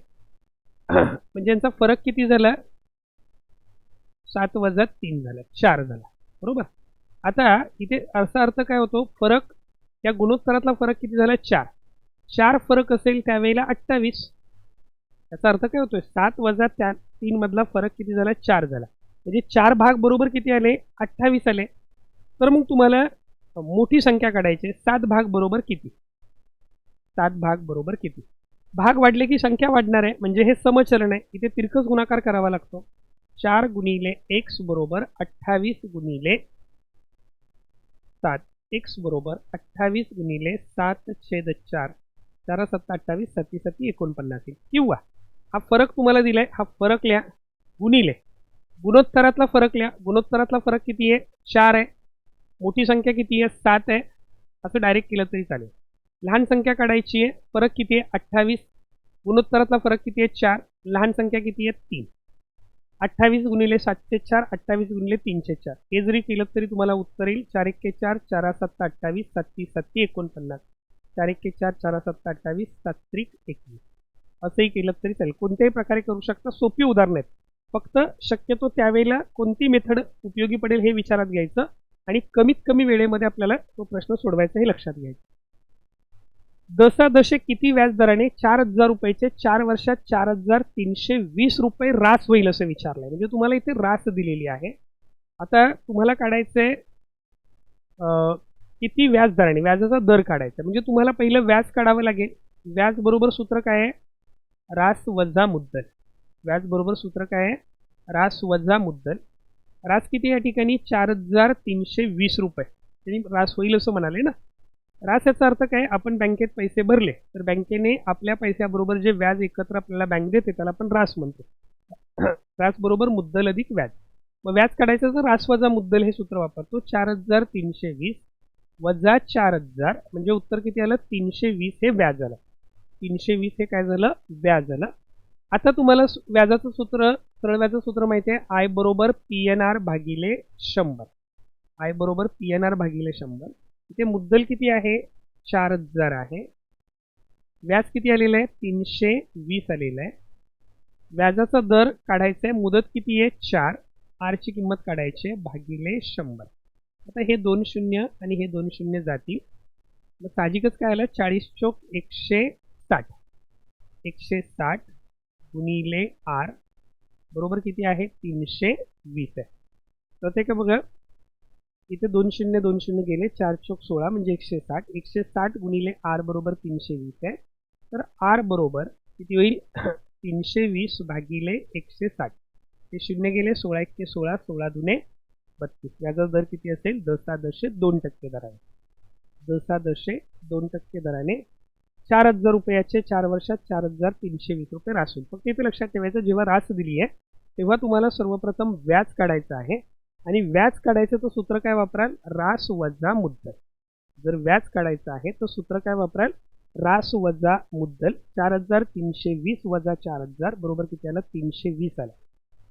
म्हणजे यांचा फरक किती झाला? 7 वजा 3 झाला, 4 झाला. बरोबर. आता इथे असा अर्थ काय होतो? फरक या गुणोत्तरातला फरक किती झाला? 4. 4 फरक असेल त्यावेळेला 28. याचा अर्थ काय होतोय? 7 वजा 3 मधला फरक किती झाला? 4 झाला. म्हणजे 4 भाग बरोबर किती आले? 28 आले. तर मग तुम्हाला मोठी संख्या काढायची. 7 भाग बरोबर किती? 7 भाग बरोबर किती? भाग वाढले की संख्या वाढणार आहे. म्हणजे हे समचलन आहे. इथे तिरकस गुणाकार करावा लागतो. 4 गुणिले x बरोबर 28 गुणिले 7. x बरोबर 28 गुणिले 7/4. 4 7 28, 7 7 49. किंवा हा फरक तुम्हाला दिलाय, हा फरक लिहा गुणिले गुणोत्तरातला फरक लिहा. गुणोत्तरातला फरक किती आहे? 4 आहे. मोठी संख्या किती आहे? 7 आहे. असं डायरेक्ट केलं तरी चालेल. लहान संख्या काढायची आहे. फरक किती आहे? 28. गुणोत्तरातला फरक किती आहे? 4. लहान संख्या किती आहे? 3. 28 गुणिले 7/4, 28 गुणिले 3/4. हे जरी केलं तरी तुम्हाला उत्तर येईल 4 1 4, 4 7 28, 7 7 49. 4 1 4, 4 7 28, 7 त्रिक 21. असंही केलं तरी चालेल. कोणत्याही प्रकारे करू शकता. सोपी उदाहरणं आहेत. फक्त शक्यतो त्यावेळेला कोणती मेथड उपयोगी पडेल हे विचारात घ्यायचं आणि कमीत कमी वेळेमध्ये आपल्याला तो प्रश्न सोडवायचा हे लक्षात घ्यायचं. दशादशे किती व्याजदराने 4,000 रुपयाचे 4 वर्षात 4,320 रुपये रास होईल असं विचारलंय. म्हणजे तुम्हाला इथे रास दिलेली आहे. आता तुम्हाला काढायचंय किती व्याजदराने, व्याजाचा दर काढायचा. म्हणजे तुम्हाला पहिलं व्याज काढावं लागेल. व्याज बरोबर सूत्र काय आहे? रास वजा मुद्दल. व्याज बरोबर सूत्र काय आहे? रास वजा मुद्दल. रास किती या ठिकाणी? 4,320 रुपये. त्यांनी रास होईल असं म्हणाले ना. रास याचा अर्थ काय? आपण बँकेत पैसे भरले तर बँकेने आपल्या पैशाबरोबर जे व्याज एकत्र आपल्याला बँक देते त्याला आपण रास म्हणतो. रास बरोबर मुद्दल अधिक व्याज. मग व्याज काढायचं तर रास वजा मुद्दल हे सूत्र वापरतो. 4,320 वजा 4,000 म्हणजे उत्तर किती आलं? 320 हे व्याज आलं. 320 हे काय झालं? व्याज आलं. आता तुम्हाला व्याजाचं सूत्र, सरळ व्याजाचं सूत्र माहिती आहे. आय बरोबर PNR भागिले 100. आय बरोबर PNR भागिले 100. इथे मुद्दल किती आहे? 4,000 आहे. व्याज किती आलेलं आहे? 320 आलेलं आहे. व्याजाचा दर काढायचा आहे. मुदत किती आहे? 4. आरची किंमत काढायची आहे भागिले 100. आता हे 2 शून्य आणि हे 2 शून्य जातील. मग साहजिकच काय आलं? 40 चोक 160. 160 गुणिले आर बरोबर किती आहे? 320 आहे. तर ते का बघा इथे 2 शून्य 2 शून्य गेले. 4 चोक 16 म्हणजे 160. 160 गुणिले आर बरोबर 320 आहे. तर आर बरोबर किती होईल 320 भागिले 160. ते शून्य गेले 16 1 16 16 दुने 32. याचा दर किती असेल 10.2% दराने. 10.2% दराने 4,000 रुपयाचे 4 वर्षात 4,320 रुपये रास होईल. फक्त इथे लक्षात ठेवायचं जेव्हा रास दिली आहे तेव्हा तुम्हाला सर्वप्रथम व्याज काढायचं आहे आणि व्याज काढायचं तर सूत्र काय वापराल रास वजा मुद्दल. जर व्याज काढायचं आहे तर सूत्र काय वापराल रास वजा मुद्दल. 4,320 वजा 4,000 बरोबर किती आला 320 आला.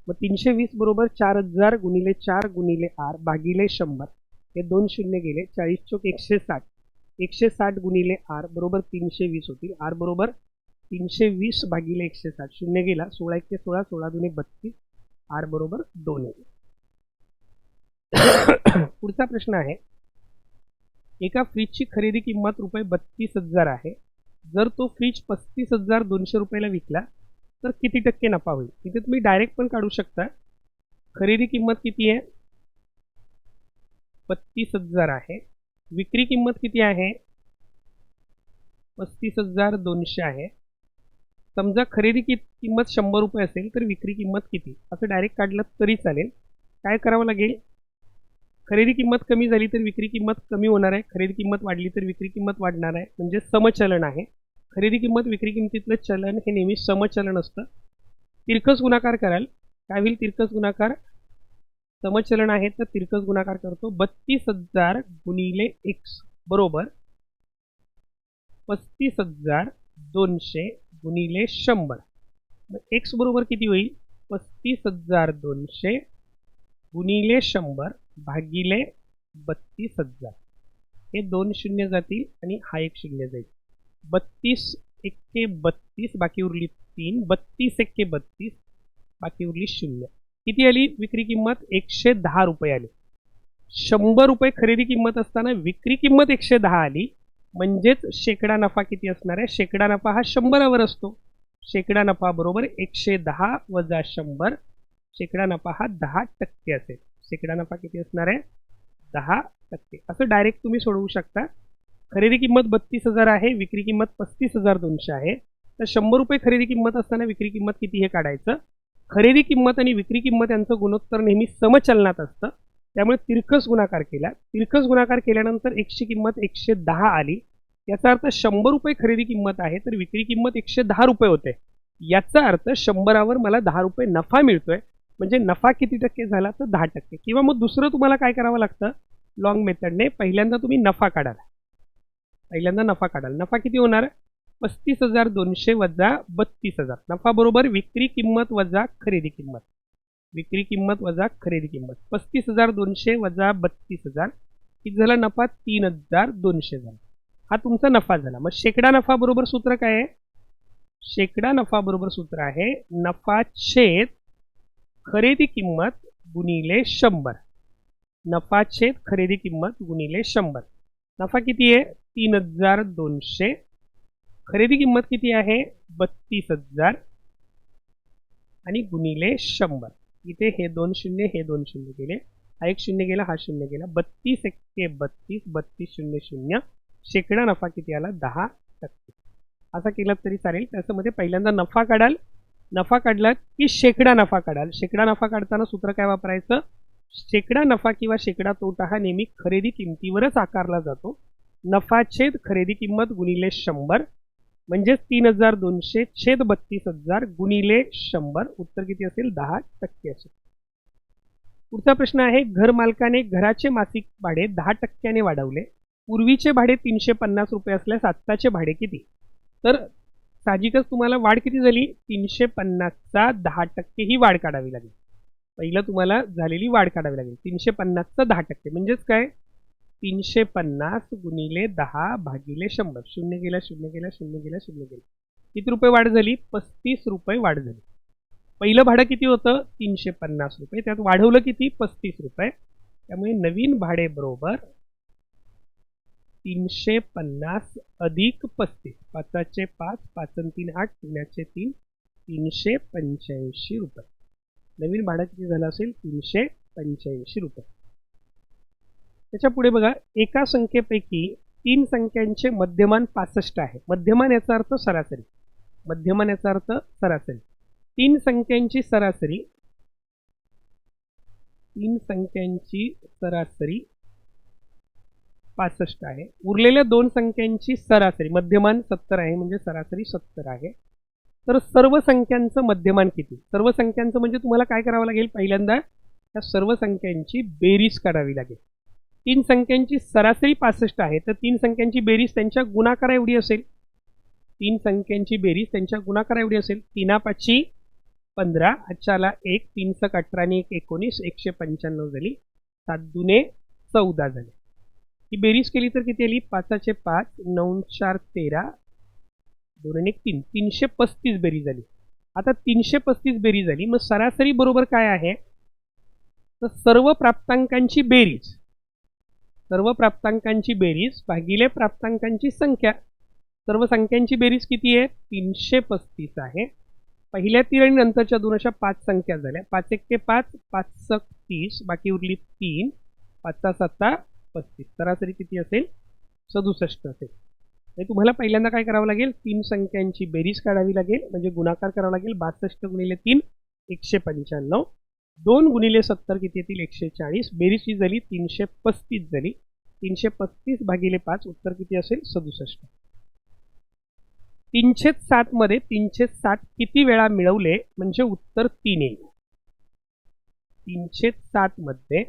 मग 320 बरोबर 4,000 गुणिले 4 गुणिले आर भागिले 100. हे 2 शून्य गेले 40 चोक 160. 160 गुणिले आर बरोबर 320 होतील. आर बरोबर 320 भागिले 160. शून्य गेला 16 1 16 16 दुने 32. आर बरोबर 2 येईल. पुढचा प्रश्न आहे एका फ्रीजची खरेदी किंमत रुपये 32,000 आहे. जर तो फ्रीज 35,200 रुपयाला विकला तर किती टक्के नफा होईल. इथे तुम्ही डायरेक्ट पण काढू शकता. खरेदी किंमत किती आहे 35,000 आहे. विक्री किंमत किती आहे 35,200 आहे. समजा खरेदी किंमत 100 रुपये असेल तर विक्री किंमत किती असं डायरेक्ट काढलं तरी चालेल. काय करावं लागेल खरेदी किंमत कमी झाली तर विक्री किंमत कमी होणार आहे. खरेदी किंमत वाढली तर विक्री किंमत वाढणार आहे. म्हणजे समचलन आहे. खरेदी किंमत विक्री किंमतीतलं चलन हे नेहमी समचलन असतं. तिरकस गुणाकार कराल काय होईल तिरकस गुणाकार समचलन आहे तर तिरकस गुणाकार करतो. 32,000 गुणिले x बरोबर 35,200 गुणिले 100. x बरोबर किती होईल 35,200 गुणिले 100 भागिले 32,000. हे 2 शून्य जातील आणि हा 1 शून्य जाईल. 32 एक्के 32 बाकी उरली 3. 32 एक्के 32 बाकी उरली 0. किती आली विक्री किंमत 110 रुपये आली. 100 रुपये खरेदी किंमत असताना विक्री किंमत 110 आली. म्हणजेच शेकडा नफा किती असणार आहे शेकडा नफा हा 100वर असतो. शेकडा नफा बरोबर 110 वजा 100. शेकडा नफा हा 10% असेल. शेकडा नफा किती असणार आहे 10%. असं डायरेक्ट तुम्ही सोडवू शकता. खरेदी किंमत 32,000 आहे विक्री किंमत 35,200 आहे. तर 100 रुपये खरेदी किंमत असताना विक्री किंमत किती हे काढायचं. खरेदी किंमत आणि विक्री किंमत यांचं गुणोत्तर नेहमी समचलनात असतं. त्यामुळे तिरकस गुणाकार केला. तिरकस गुणाकार केल्यानंतर x ची किंमत 110 आली. याचा अर्थ 100 रुपये खरेदी किंमत आहे तर विक्री किंमत 110 रुपये होते. याचा अर्थ 100वर मला 10 रुपये नफा मिळतोय. म्हणजे नफा किती टक्के झाला तर 10%. किंवा मग दुसरं तुम्हाला काय करावं लागतं लॉंग मेथडने पहिल्यांदा तुम्ही नफा काढाल. नफा किती होणार 35,200 वजा 32,000. नफा बरोबर विक्री किंमत वजा खरेदी किंमत. 35,200 वजा 32,000 किती झाला नफा 3,200 झाला. हा तुमचा नफा झाला. मग शेकडा नफा बरोबर सूत्र काय आहे शेकडा नफा बरोबर सूत्र आहे नफा छेद खरेदी किंमत गुणिले 100. नफा छेद खरेदी किंमत गुणिले 100. नफा किती आहे 3,200. खरेदी किंमत किती आहे 32,000 आणि गुणिले 100. इथे हे 2 शून्य हे 2 शून्य गेले. हा 1 शून्य गेला हा शून्य गेला. 32 एक्के 32 32 शून्य शून्य. शेकडा नफा किती आला 10%. असा केला तरी चालेल. त्याच्यामध्ये पहिल्यांदा नफा काढाल. नफा काढला की शेकडा नफा काढाल. शेकडा नफा काढताना सूत्र काय वापरायचं शेकडा नफा किंवा शेकडा तोटा हा नेहमी खरेदी किमतीवरच आकारला जातो. नफा छेद खरेदी किंमत गुणिले 100 म्हणजेच 3,200 छेद 32,000 गुणिले 100. उत्तर किती असेल 10% असेल. पुढचा प्रश्न आहे घर मालकाने घराचे मासिक भाडे 10% वाढवले. पूर्वीचे भाडे 350 रुपये असल्यास आत्ताचे भाडे किती. तर साहजिकच तुम्हाला वाढ किती झाली 350चा 10% ही वाढ काढावी लागेल. पहिलं तुम्हाला झालेली वाढ काढावी लागेल. 350चा 10% म्हणजेच काय 350 गुणिले 10 भागिले 100. शून्य गेला शून्य गेला शून्य गेला शून्य गेला. किती रुपये वाढ झाली 35 रुपये वाढ झाली. पहिलं भाडं किती होतं 350 रुपये. त्यात वाढवलं किती 35 रुपये. त्यामुळे नवीन भाडे बरोबर 350 अधिक 35. 5चे 5 5 आणि 3 8 3चे 3 385 रुपये. नवीन भाडं किती झालं असेल 385 रुपये. त्याच्या पुढे बघा एका संख्येपैकी 3 संख्यांचे मध्यमान 65 आहे. मध्यमान याचा अर्थ सरासरी. मध्यमान याचा अर्थ सरासरी. तीन संख्यांची सरासरी 65 आहे. उरलेल्या दोन संख्यांची सरासरी, मध्यमान 70 आहे म्हणजे सरासरी 70 आहे. तर सर्व संख्यांचं मध्यमान किती? सर्व संख्यांचं म्हणजे तुम्हाला काय करावं लागेल? पहिल्यांदा या सर्व संख्यांची बेरीज काढावी लागेल. तीन संख्यांची सरासरी 65 आहे, तर तीन संख्यांची बेरीज त्यांच्या गुणाकारा एवढी असेल. तीन संख्यांची बेरीज त्यांच्या गुणाकारा एवढी असेल. 3×5 = 15, 8 1, 3 18 आणि 1 19, 195 झाली. 7 2 14 झाले. ही बेरीज केली तर किती आली? 5 5, 9 4 13, 2 1 3, 335 बेरीज झाली. आता 335 बेरीज झाली, मग सरासरी बरोबर काय आहे? तर सर्व प्राप्तांकांची बेरीज भागिले प्राप्तांकांची संख्या. सर्व संख्यांची बेरीज किती आहे? 335 आहे. पहिल्या 3 आणि नंतरच्या 2 अशा 5 संख्या झाल्या. 5 1 5, 5 6 30, बाकी उरली 3, 5 7 35. सरासरी किती असेल? 67 असेल. तुम्हाला पहिल्यांदा काय करावं लागेल? तीन संख्यांची बेरीज काढावी लागेल, म्हणजे गुणाकार करावा लागेल. 62 × 3 195, 2 × 70 किती येतील? 140. बेरीज किती झाली? 335 झाली. 335 भागिले 5, उत्तर किती असेल? 67. 307 मध्ये 307 किती वेळा मिळवले म्हणजे उत्तर 3 येईल? 307 मध्ये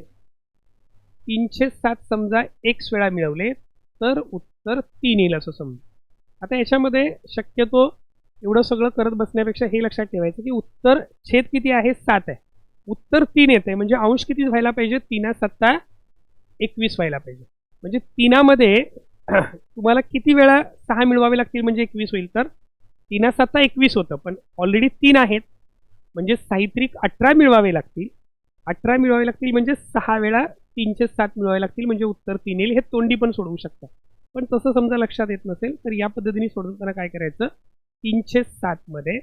307 समजा x वेळा मिळवले तर उत्तर 3 येईल असं समजा. आता याच्यामध्ये शक्यतो एवढं सगळं करत बसण्यापेक्षा हे लक्षात ठेवायचं की उत्तर छेद किती आहे? 7 आहे. उत्तर 3 येते म्हणजे अंश किती व्हायला पाहिजे? 3 7 21 व्हायला पाहिजे. म्हणजे 3 मध्ये तुम्हाला किती वेळा 6 मिळवावे लागतील म्हणजे 21 होईल? तर 3 7 21 होतं, पण ऑलरेडी 3 आहेत म्हणजे साहित्रिक 18 मिळवावे लागतील. 18 मिळवावे लागतील म्हणजे 6 वेळा 307 मिळवावे लागतील म्हणजे उत्तर 3 येईल. हे तोंडी पण सोडवू शकता, पण तसं समजा लक्षात येत नसेल तर या पद्धतीने सोडवताना काय करायचं? 307 मध्ये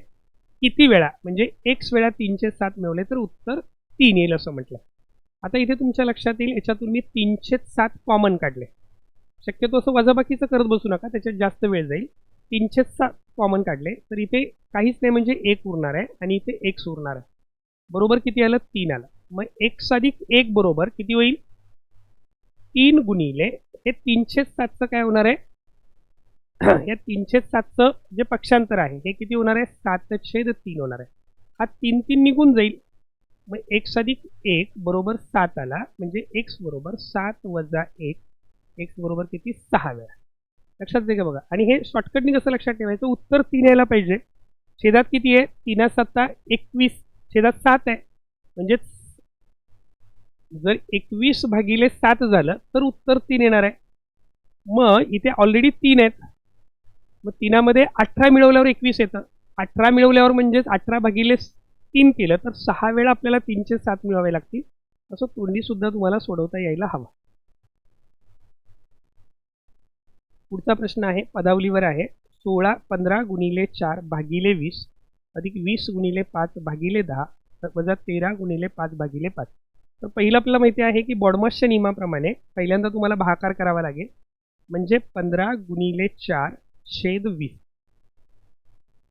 किती वेळा म्हणजे x वेळा 307 मिळवले तर उत्तर 3 येईल असं म्हटलं. आता इथे तुमच्या लक्षात येईल याच्यातून मी 307 कॉमन काढले. शक्यतो असं वजाबाकीचं करत बसू नका, त्याच्यात जास्त वेळ जाईल. 307 कॉमन काढले तर इथे काहीच नाही म्हणजे 1 उरणार आहे आणि इथे x उरणार आहे. बरोबर किती आलं? 3 आलं. मग x + 1 बरोबर किती होईल? 3 गुणिले हे 307चं काय होणार आहे? या 307चं जे पक्षांतर आहे हे किती होणार आहे? 7/3 होणार आहे. हा 3 3 निघून जाईल. मग x + 1 बरोबर 7 आला म्हणजे x बरोबर 7 - 1, x बरोबर किती? 6 वेळा. लक्षात दे का बघा. आणि हे शॉर्टकटनी कसं लक्षात ठेवायचं? उत्तर 3 यायला पाहिजे. छेदात किती आहे? 3 7 21, छेदात 7 आहे म्हणजे जर 21 भागिले 7 झालं तर उत्तर 3 येणार आहे. मग इथे ऑलरेडी 3 आहेत, मग 3 मध्ये 18 मिळवल्यावर 21 येतं. 18 मिळवल्यावर म्हणजेच 18 भागिले 3 केलं तर 6 वेळा आपल्याला 307 मिळवावे लागतील. असं तोंडी सुद्धा तुम्हाला सोडवता यायला हवं. पुढचा प्रश्न आहे पदावलीवर आहे. 16 15 × 4 भागिले 20 अधिक 20 × 5 भागिले 10 वजा 13 × 5 भागिले 5. तर पहिलं आपल्याला माहिती आहे की बॉडमॉसच्या नियमाप्रमाणे पहिल्यांदा तुम्हाला भागाकार करावा लागेल. म्हणजे 15 × 4 छेद 20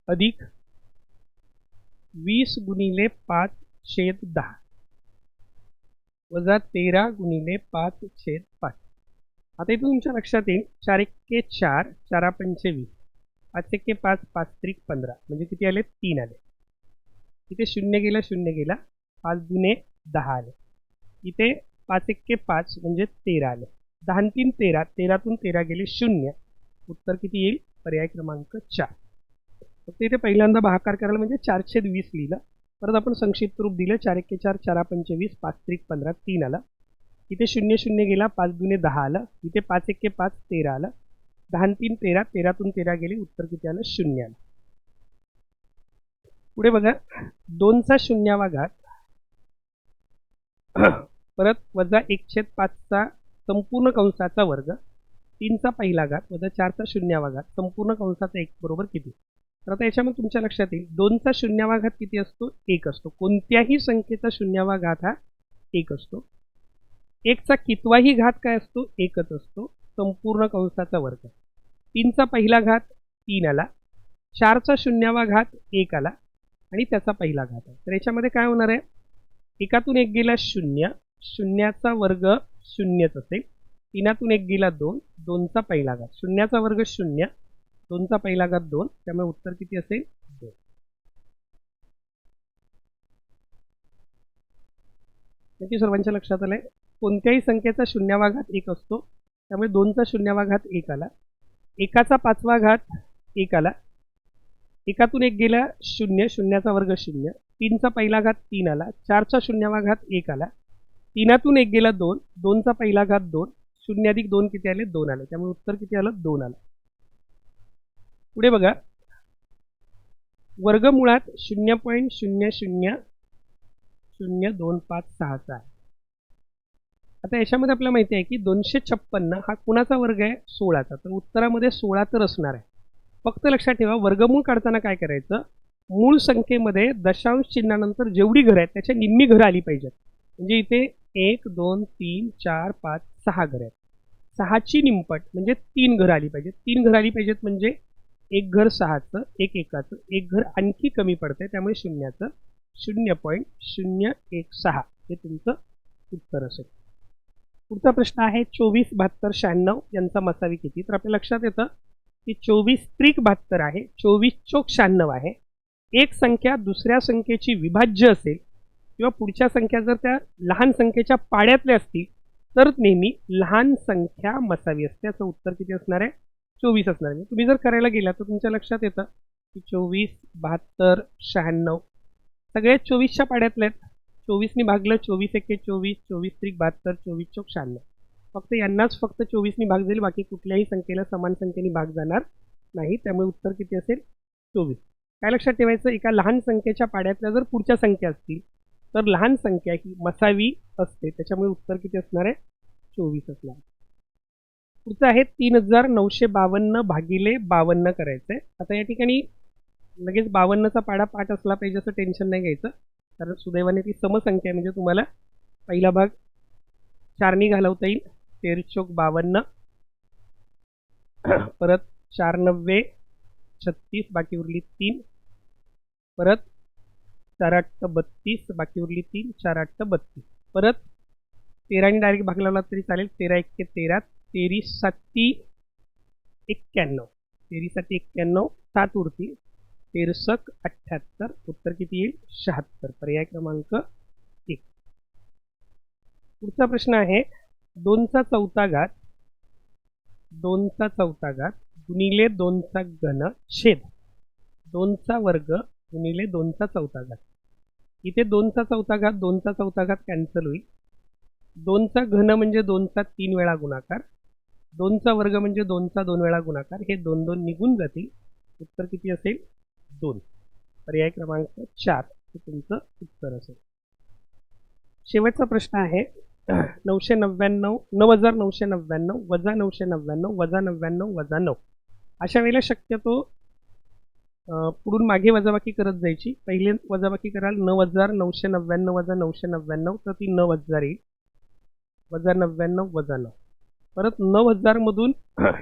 अधिक 20 × 5 छेद 10 वजा 13 × 5 छेद 5. आता इथं तुमच्या लक्षात येईल 4 1 4, 4 5 20, 5 1 5, 5 3 15 म्हणजे किती आले? 3 आले. इथे 0 गेला 0 गेला, 5 2 10 आले. इथे 5 1 5 म्हणजे 13 आले. 10 3 13, 13तून 13 गेले 0. उत्तर किती येईल? पर्याय क्रमांक 4. फक्त इथे पहिल्यांदा भागाकार करायला म्हणजे 4/20 लिहिलं. परत आपण संक्षिप्त रूप दिलं. 4 1 4, 4 5 20, 5 3 15, 3 आलं. इथे 0 0 गेला, 5 2 10 आलं. इथे 5 1 5 13 आलं. 10 3 13, 13तून 13 गेले. उत्तर किती आलं? 0 आलं. पुढे बघा 2चा 0वा घात परत वजा 1/5चा संपूर्ण कंसाचा वर्ग, 3चा पहिला घात वजा 4चा 0वा घात संपूर्ण कंसाचा 1 बरोबर किती? तर आता याच्यामध्ये तुमच्या लक्षात येईल 2चा 0वा घात किती असतो? 1 असतो. कोणत्याही संख्येचा 0वा घात हा 1 असतो. 1चा कितवाही घात काय असतो? 1च असतो. संपूर्ण कंसाचा वर्ग. 3चा पहिला घात 3 आला. 4चा शून्यावा घात 1 आला आणि त्याचा पहिला घात आहे. तर याच्यामध्ये काय होणार आहे, एकातून 1 गेला 0, शून्याचा वर्ग 0च असेल, 3तून 1 गेला 2, 2चा पहिला घात, शून्याचा वर्ग 0, 2चा पहिला घात 2, त्यामुळे उत्तर किती असेल 2. नक्की सर्वांच्या लक्षात आलंय. कोणत्याही संख्येचा शून्यावा घात 1 असतो, त्यामुळे 2चा शून्यावा घात 1 आला, एकाचा 5वा घात 1 आला, एकातून 1 गेला 0, शून्याचा वर्ग 0, 3चा पहिला घात 3 आला, 4चा शून्यावा घात 1 आला, 3तून 1 गेला 2, 2चा पहिला घात 2, 0 अधिक 2 किती आले 2 आले, त्यामुळे उत्तर किती आलं 2 आलं. पुढे बघा, वर्गमुळात 0.000256 आहे. आता याच्यामध्ये आपल्याला माहिती आहे की 256 हा कुणाचा वर्ग आहे 16चा, तर उत्तरामध्ये 16 तर असणार आहे. फक्त लक्षात ठेवा, वर्गमूळ काढताना काय करायचं, मूळ संख्येमध्ये दशांश चिन्हानंतर जेवढी घरं आहेत त्याच्या निम्मी घरं आली पाहिजेत. म्हणजे इथे 1 2 3 4 5 6 घरं आहेत, 6ची निमपट म्हणजे 3 घरं आली पाहिजेत. 3 घरं आली पाहिजेत म्हणजे एक घर 6चं, एक एकाचं, एक घर आणखी कमी पडतंय, त्यामुळे शून्याचं 0.016 हे तुमचं उत्तर असेल. पुढचा प्रश्न आहे 24 72 96 यांचा मसावी किती. तर आपल्या लक्षात येतं की 24 त्रिक 72 आहे, 24 चोक 96 आहे. एक संख्या दुसऱ्या संख्येची विभाज्य असेल किंवा पुढच्या संख्या जर त्या लहान संख्येच्या पाड्यातल्या असतील तर नेहमी लहान संख्या मसावी असते. याचं उत्तर किती असणार आहे 24 असणार आहे. तुम्ही जर करायला गेला तर तुमच्या लक्षात येतं की 24 72 96 सगळे 24च्या पाड्यातले आहेत. 24नी भागलं 24 एके 24, 24 त्रिक 72, 24 चोक 96. फक्त यांनाच फक्त 24नी भाग जाईल, बाकी कुठल्याही संख्येला समान संख्येने भाग जाणार नाही, त्यामुळे उत्तर किती असेल 24. काय लक्षात ठेवायचं, एका लहान संख्येच्या पाड्यातल्या जर पुढच्या संख्या असतील तर लहान संख्या ही मसावी असते, त्याच्यामुळे उत्तर किती असणार आहे 24 असणार. पुढचं आहे 3952 भागिले 52 करायचं आहे. आता या ठिकाणी लगेच 52चा पाडा 5 असला पाहिजे असं टेन्शन नाही घ्यायचं, कारण सुदैवाने ती समसंख्या आहे, म्हणजे तुम्हाला पहिला भाग 4नी घालवता येईल. 13 चोक 52, परत 4 9 36, बाकी उरली 3, परत 4 8 32, बाकी उरली 3, 4 8 32, परत 13नी डायरेक्ट भाग लावला तरी चालेल. 13 1 13, 13 7 91, 13 7 91, 7 उरती, 13 78, उत्तर किती येईल 76, पर्याय क्रमांक 1. पुढचा प्रश्न आहे 2चा चौथा घात गुणिले 2चा घन छेद 2चा वर्ग गुणिले 2चा चौथा घात. इथे 2चा चौथा घात 2चा चौथा घात कॅन्सल होईल. 2चा घन म्हणजे 2चा 3 वेळा गुणाकार, 2चा वर्ग म्हणजे 2चा 2 वेळा गुणाकार, हे 2 2 निघून जातील. उत्तर किती असेल 2, पर्याय क्रमांक 4 हे तुमचं उत्तर असेल. शेवटचा प्रश्न आहे 999 9999 वजा 999 वजा 99 वजा 9. अशा वेळेला शक्यतो पुढून मागे वजाबाकी करत जायची. पहिले वजाबाकी कराल 9999 वजा 999, तर ती 9000 येईल, वजा 99 वजा 9. परत 9000 मधून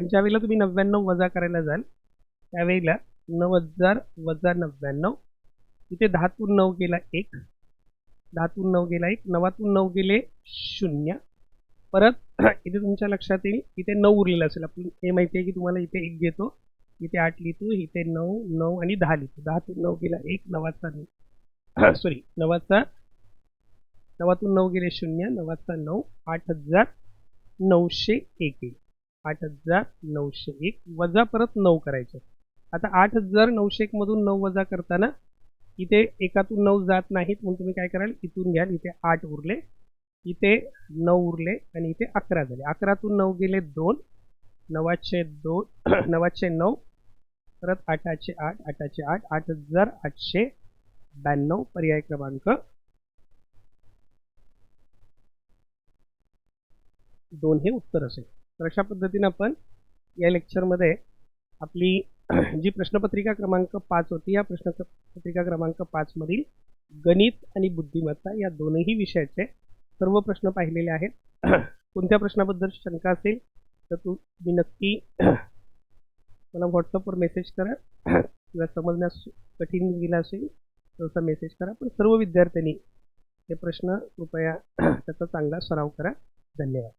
ज्या वेळेला तुम्ही 99 वजा करायला जाल त्यावेळेला 9000 वजा 99, इथे 10तून 9 गेला 1, 10तून 9 गेला 1, 9तून 9 गेले 0, परत इथे तुमच्या लक्षात येईल इथे 9 उरलेला असेल. आपण हे माहिती आहे की तुम्हाला इथे 1 घेतो, इथे 8 लिहितो, इथे 9 9 आणि 10 लिहितो. 10तून 9 गेला 1, 9तून 9 गेले 0, 9 8901 येईल, 8901 वजा परत 9 करायचे. आता 8901 मधून 9 वजा करताना इथे एकातून 9 जात नाहीत, म्हणून तुम्ही काय कराल इथून घ्याल, इथे 8 उरले, इथे 9 उरले आणि इथे 11 झाले. 11तून 9 गेले 2, 902 909, परत 8 8 8 8 8892, पर्याय क्रमांक 2 हे उत्तर असेल. तर अशा पद्धतीने आपण या लेक्चरमध्ये आपली जी प्रश्नपत्रिका क्रमांक 5 होती, या प्रश्नपत्रिका क्रमांक 5 मधील गणित आणि बुद्धिमत्ता या दोनही विषयाचे सर्व प्रश्न पाहिलेले आहेत. कोणत्या प्रश्नाबद्दल शंका असेल तर तुम्ही नक्की मला व्हॉट्सअपवर मेसेज करा. किंवा समजण्यास कठीण गेला असेल तसा मेसेज करा. पण सर्व विद्यार्थ्यांनी हे प्रश्न कृपया त्याचा चांगला सराव करा. धन्यवाद.